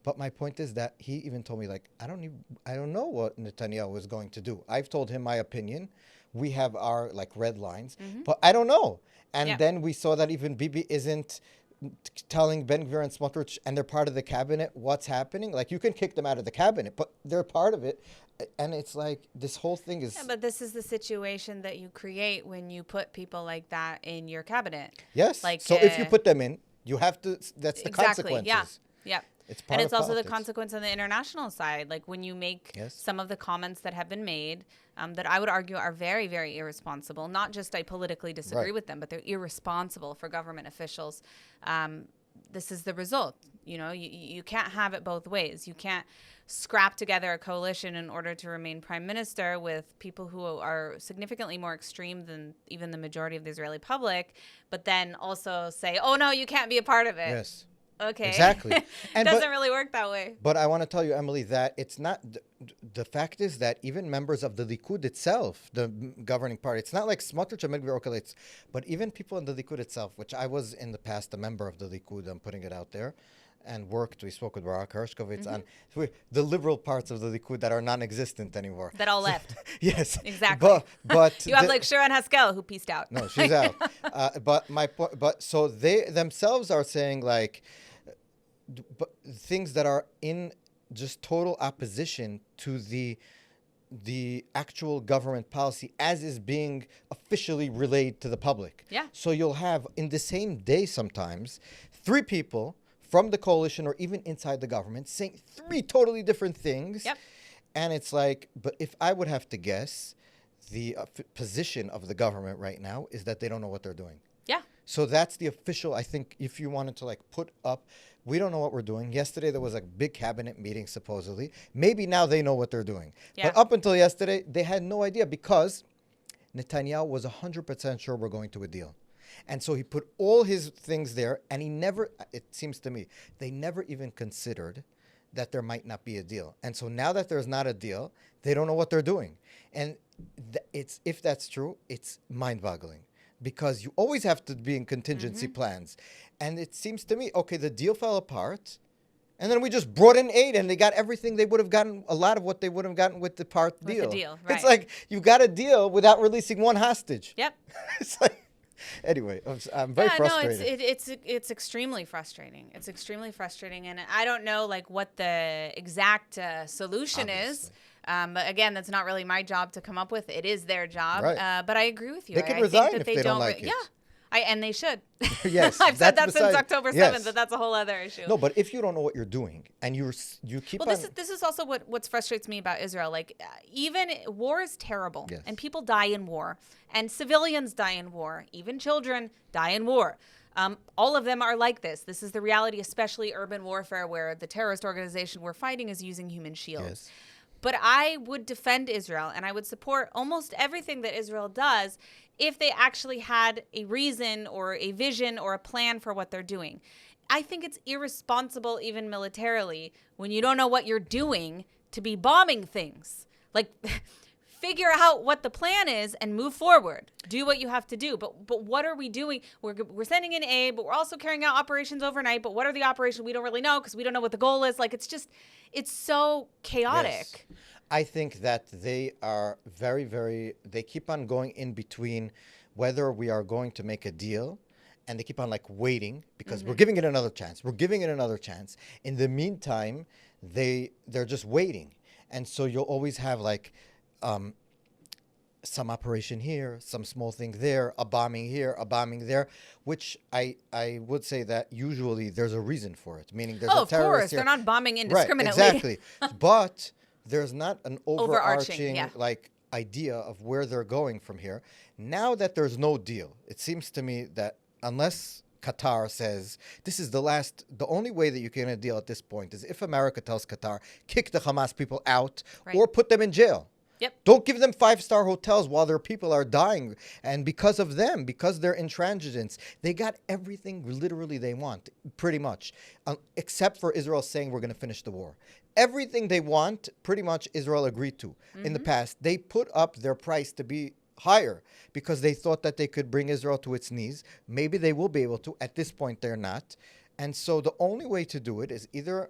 But my point is that he even told me, I don't know what Netanyahu is going to do. I've told him my opinion. We have our red lines, but I don't know. And then we saw that even Bibi isn't telling Ben Gvir and Smotrich, and they're part of the cabinet, what's happening. You can kick them out of the cabinet, but they're part of it. And it's this whole thing is... Yeah, but this is the situation that you create when you put people like that in your cabinet. Yes. So if you put them in, you have to... That's the consequences. Yeah. And it's also the consequence on the international side. When you make some of the comments that have been made that I would argue are very, very irresponsible. Not just I politically disagree with them, but they're irresponsible for government officials. This is the result. You can't have it both ways. You can't scrap together a coalition in order to remain prime minister with people who are significantly more extreme than even the majority of the Israeli public, but then also say, oh, no, you can't be a part of it. Yes. okay. Exactly. And Doesn't really work that way. But I want to tell you, Emily, that it's not. The fact is that even members of the Likud itself, the governing party, it's not like Smotrich and Megvi, but even people in the Likud itself, which I was in the past a member of the Likud, I'm putting it out there, and worked. We spoke with Barak Hershkovitz on the liberal parts of the Likud that are non-existent anymore. That all left. Yes, Exactly. But You have like Sharon Haskell who pieced out. no, she's out. But my point. But so they themselves are saying like, things that are in just total opposition to the actual government policy as is being officially relayed to the public. Yeah. So you'll have in the same day sometimes 3 people from the coalition or even inside the government saying 3 totally different things. Yep. And it's like, but if I would have to guess, the position of the government right now is that they don't know what they're doing. Yeah. So that's the official, I think, if you wanted to like put up, we don't know what we're doing. Yesterday, there was a big cabinet meeting, supposedly. Maybe now they know what they're doing. Yeah. But up until yesterday, they had no idea because Netanyahu was 100% sure we're going to a deal. And so he put all his things there, and he never, it seems to me, they never even considered that there might not be a deal. And so now that there's not a deal, they don't know what they're doing. And it's if that's true, it's mind-boggling. Because you always have to be in contingency plans. And it seems to me, okay, the deal fell apart, and then we just brought in aid, and they got everything they would have gotten, a lot of what they would have gotten with the part deal. With the deal, right. It's like you got a deal without releasing one hostage. Yep. It's like, anyway, I'm very frustrated. No, it's extremely frustrating. It's extremely frustrating, and I don't know like what the exact solution is. But again, that's not really my job to come up with. It is their job. Right. But I agree with you. They can I resign think that if they don't like it. Yeah. And they should. Yes, I've said that that's since beside- October 7th, yes. but that's a whole other issue. No, but if you don't know what you're doing and you keep Well, on... this is also what frustrates me about Israel. Like, even war is terrible, Yes. and people die in war, and civilians die in war, even children die in war. All of them are like this. This is the reality, especially urban warfare, where the terrorist organization we're fighting is using human shields. Yes. But I would defend Israel, and I would support almost everything that Israel does if they actually had a reason or a vision or a plan for what they're doing. I think it's irresponsible, even militarily, when you don't know what you're doing, to be bombing things. Like, figure out what the plan is and move forward. Do what you have to do. But what are we doing? We're sending in aid, but we're also carrying out operations overnight. But what are the operations? We don't really know because we don't know what the goal is. Like, it's so chaotic. Yes. I think that they are very, very, they keep on going in between whether we are going to make a deal, and they keep on like waiting because we're giving it another chance. We're giving it another chance. In the meantime, they're just waiting. And so you'll always have like some operation here, some small thing there, a bombing here, a bombing there, which I would say that usually there's a reason for it, meaning there's a terrorist of course. here. They're not bombing indiscriminately. Right, exactly. But there's not an overarching yeah. like idea of where they're going from here. Now that there's no deal, it seems to me that unless Qatar says this is the only way that you can get a deal at this point is if America tells Qatar, kick the Hamas people out or put them in jail. Yep. Don't give them 5-star hotels while their people are dying. And because of them, because they're intransigents, they got everything literally they want, pretty much, except for Israel saying we're going to finish the war. Everything they want, pretty much Israel agreed to in the past. They put up their price to be higher because they thought that they could bring Israel to its knees. Maybe they will be able to. At this point, they're not. And so the only way to do it is either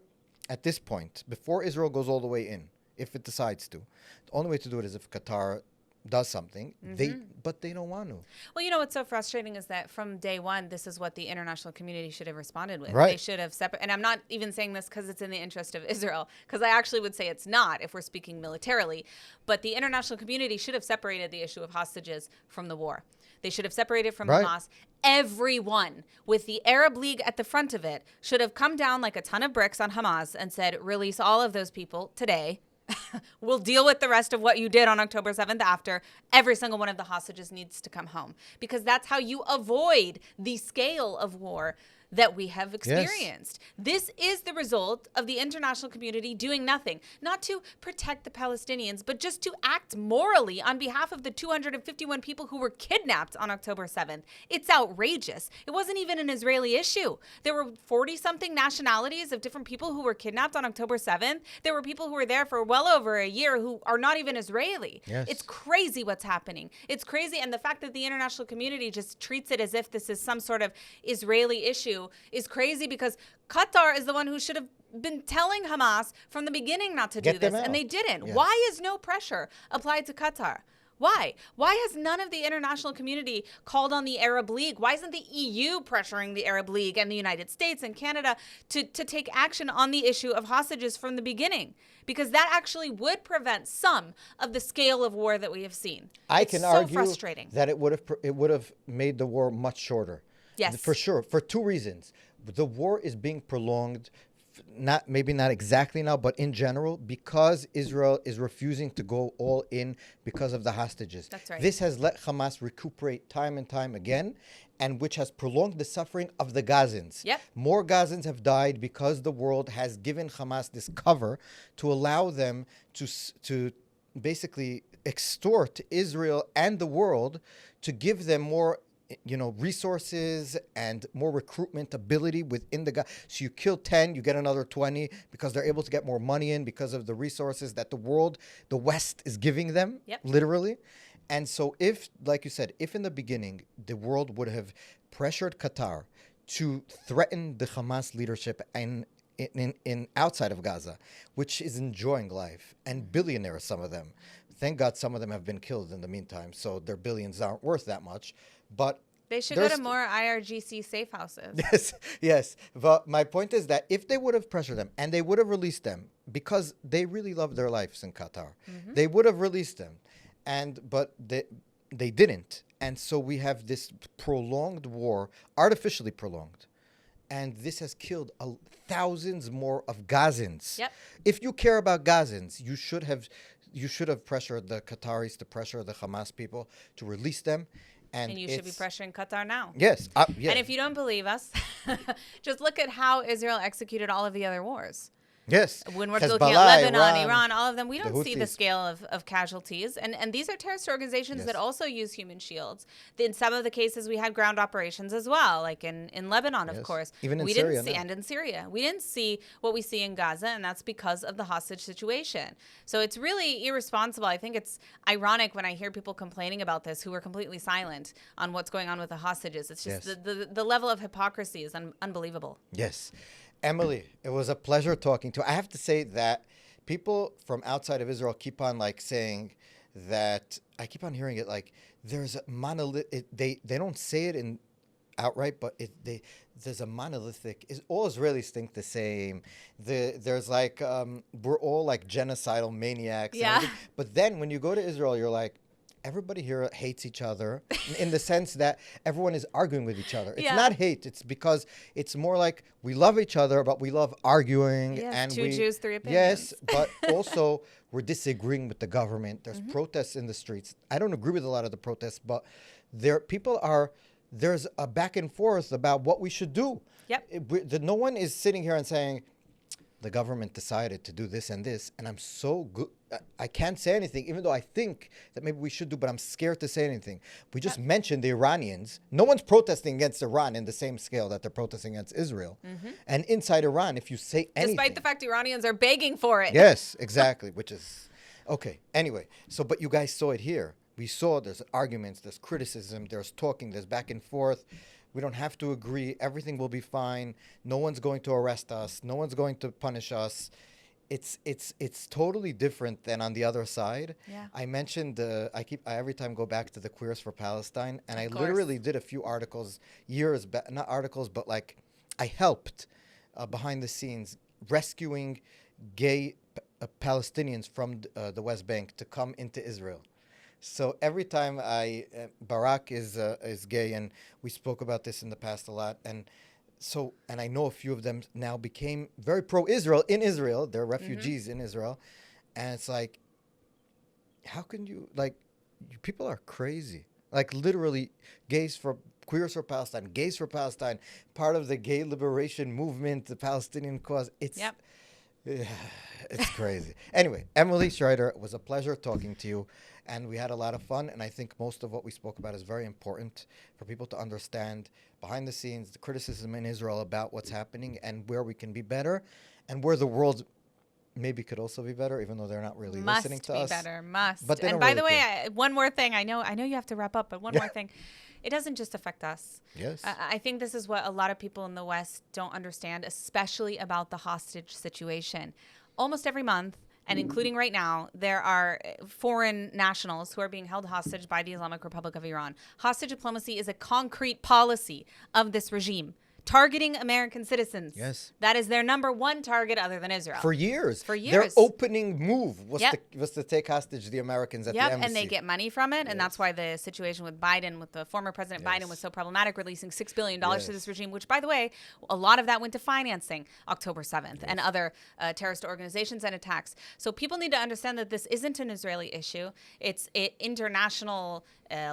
at this point, before Israel goes all the way in, if it decides to, the only way to do it is if Qatar does something, but they don't want to. Well, you know what's so frustrating is that from day one, this is what the international community should have responded with. Right. They should have and I'm not even saying this because it's in the interest of Israel, because I actually would say it's not if we're speaking militarily, but the international community should have separated the issue of hostages from the war. They should have separated from Hamas. Everyone, with the Arab League at the front of it, should have come down like a ton of bricks on Hamas and said, release all of those people today. We'll deal with the rest of what you did on October 7th after. Every single one of the hostages needs to come home, because that's how you avoid the scale of war that we have experienced. This is the result of the international community doing nothing, not to protect the Palestinians, but just to act morally on behalf of the 251 people who were kidnapped on October 7th. It's outrageous. It wasn't even an Israeli issue. There were 40-something nationalities of different people who were kidnapped on October 7th. There were people who were there for well over a year who are not even Israeli. Yes. It's crazy what's happening. It's crazy. And the fact that the international community just treats it as if this is some sort of Israeli issue is crazy, because Qatar is the one who should have been telling Hamas from the beginning not to do this, and they didn't. Yes. Why is no pressure applied to Qatar? Why? Why has none of the international community called on the Arab League? Why isn't the EU pressuring the Arab League and the United States and Canada to take action on the issue of hostages from the beginning? Because that actually would prevent some of the scale of war that we have seen. I It's can so argue frustrating. that it would have made the war much shorter. Yes. For sure, for two reasons. The war is being prolonged, maybe not exactly now, but in general, because Israel is refusing to go all in because of the hostages. That's right. This has let Hamas recuperate time and time again, and which has prolonged the suffering of the Gazans. Yep. More Gazans have died because the world has given Hamas this cover to allow them to basically extort Israel and the world to give them more resources and more recruitment ability within the So you kill 10, you get another 20 because they're able to get more money in because of the resources that the West is giving them, literally. And so if, like you said, if in the beginning the world would have pressured Qatar to threaten the Hamas leadership and in outside of Gaza, which is enjoying life, and billionaires, some of them. Thank God some of them have been killed in the meantime, so their billions aren't worth that much. But they should go to more IRGC safe houses. Yes. But my point is that if they would have pressured them and they would have released them, because they really love their lives in Qatar, they would have released them. But they didn't. And so we have this prolonged war, artificially prolonged. And this has killed thousands more of Gazans. Yep. If you care about Gazans, you should have pressured the Qataris to pressure the Hamas people to release them. And you should be pressuring Qatar now. Yes. Yeah. And if you don't believe us, just look at how Israel executed all of the other wars. Yes. When we're looking at Lebanon, Iran, all of them, we don't see the scale of casualties. And these are terrorist organizations that also use human shields. In some of the cases, we had ground operations as well, like in Lebanon, of course. Even in we Syria. Didn't see, and in Syria. We didn't see what we see in Gaza, and that's because of the hostage situation. So it's really irresponsible. I think it's ironic when I hear people complaining about this who are completely silent on what's going on with the hostages. It's just the level of hypocrisy is unbelievable. Yes. Emily, it was a pleasure talking to you. I have to say that people from outside of Israel keep on saying that, I keep on hearing it there's a monolith. They don't say it in outright, but there's a monolithic. All Israelis think the same. There's we're all genocidal maniacs. Yeah. But then when you go to Israel, you're like, everybody here hates each other in the sense that everyone is arguing with each other. It's not hate. It's because it's more like we love each other, but we love arguing. Yes, and two Jews, three opinions. Yes, but also we're disagreeing with the government. There's protests in the streets. I don't agree with a lot of the protests, but there's a back and forth about what we should do. Yep. No one is sitting here and saying, the government decided to do this and this, and I'm so good. I can't say anything, even though I think that maybe we should do, but I'm scared to say anything. We just mentioned the Iranians. No one's protesting against Iran in the same scale that they're protesting against Israel. And inside Iran, if you say anything... Despite the fact Iranians are begging for it. Yes, exactly, which is... Okay, anyway. But you guys saw it here. We saw there's arguments, there's criticism, there's talking, there's back and forth. We don't have to agree. Everything will be fine. No one's going to arrest us. No one's going to punish us. It's totally different than on the other side. Yeah. I mentioned I every time go back to the Queers for Palestine, and I literally did a few articles years back, not articles, but I helped behind the scenes rescuing gay Palestinians from the West Bank to come into Israel. So every time Barak is gay, and we spoke about this in the past a lot, and I know a few of them now became very pro-Israel in Israel. They're refugees in Israel, and it's how can you people are crazy. Like literally, queers for Palestine, gays for Palestine, part of the gay liberation movement, the Palestinian cause. Yep. It's crazy. Anyway, Emily Schrader, it was a pleasure talking to you, and we had a lot of fun. And I think most of what we spoke about is very important for people to understand behind the scenes, the criticism in Israel about what's happening and where we can be better, and where the world maybe could also be better, even though they're not really listening to us. Must be better. Must. But And by the way, one more thing. I know you have to wrap up, but one more thing. It doesn't just affect us. Yes. I think this is what a lot of people in the West don't understand, especially about the hostage situation. Almost every month, and including right now, there are foreign nationals who are being held hostage by the Islamic Republic of Iran. Hostage diplomacy is a concrete policy of this regime, targeting American citizens. Yes. That is their number one target other than Israel. For years. For years. Their opening move was, Yep. was to take hostage the Americans at the embassy. And they get money from it. And that's why the situation with Biden, with the former President Biden, was so problematic, releasing $6 billion to this regime, which, by the way, a lot of that went to financing October 7th and other terrorist organizations and attacks. So people need to understand that this isn't an Israeli issue. It's an international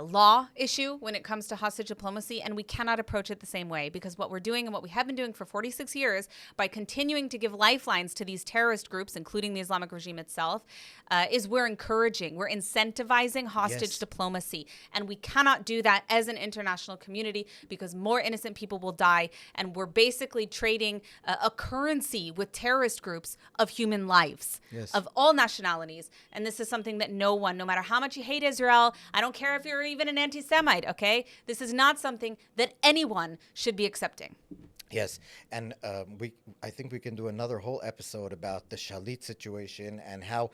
law issue when it comes to hostage diplomacy, and we cannot approach it the same way, because what we're doing and what we have been doing for 46 years by continuing to give lifelines to these terrorist groups, including the Islamic regime itself, is we're incentivizing hostage diplomacy, and we cannot do that as an international community because more innocent people will die, and we're basically trading a currency with terrorist groups of human lives, of all nationalities, and this is something that no matter how much you hate Israel, I don't care if you're even an anti-Semite, okay? This is not something that anyone should be accepting. Yes, and I think we can do another whole episode about the Shalit situation and how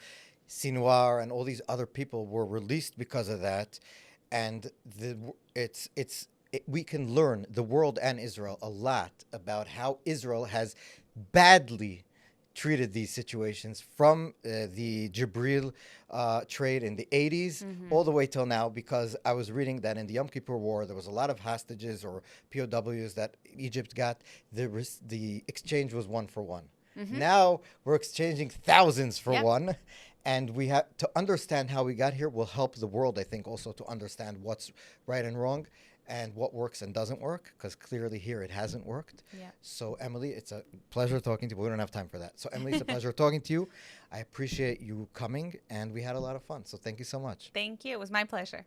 Sinwar and all these other people were released because of that, and we can learn, the world and Israel, a lot about how Israel has badly treated these situations from the Jibril trade in the 80s all the way till now, because I was reading that in the Yom Kippur War, there was a lot of hostages or POWs that Egypt got. The exchange was 1 for 1. Now we're exchanging thousands for one. And we have to understand how we got here will help the world, I think, also to understand what's right and wrong and what works and doesn't work, because clearly here it hasn't worked. Yeah. So, Emily, it's a pleasure talking to you. We don't have time for that. So, Emily, it's a pleasure talking to you. I appreciate you coming, and we had a lot of fun. So thank you so much. Thank you. It was my pleasure.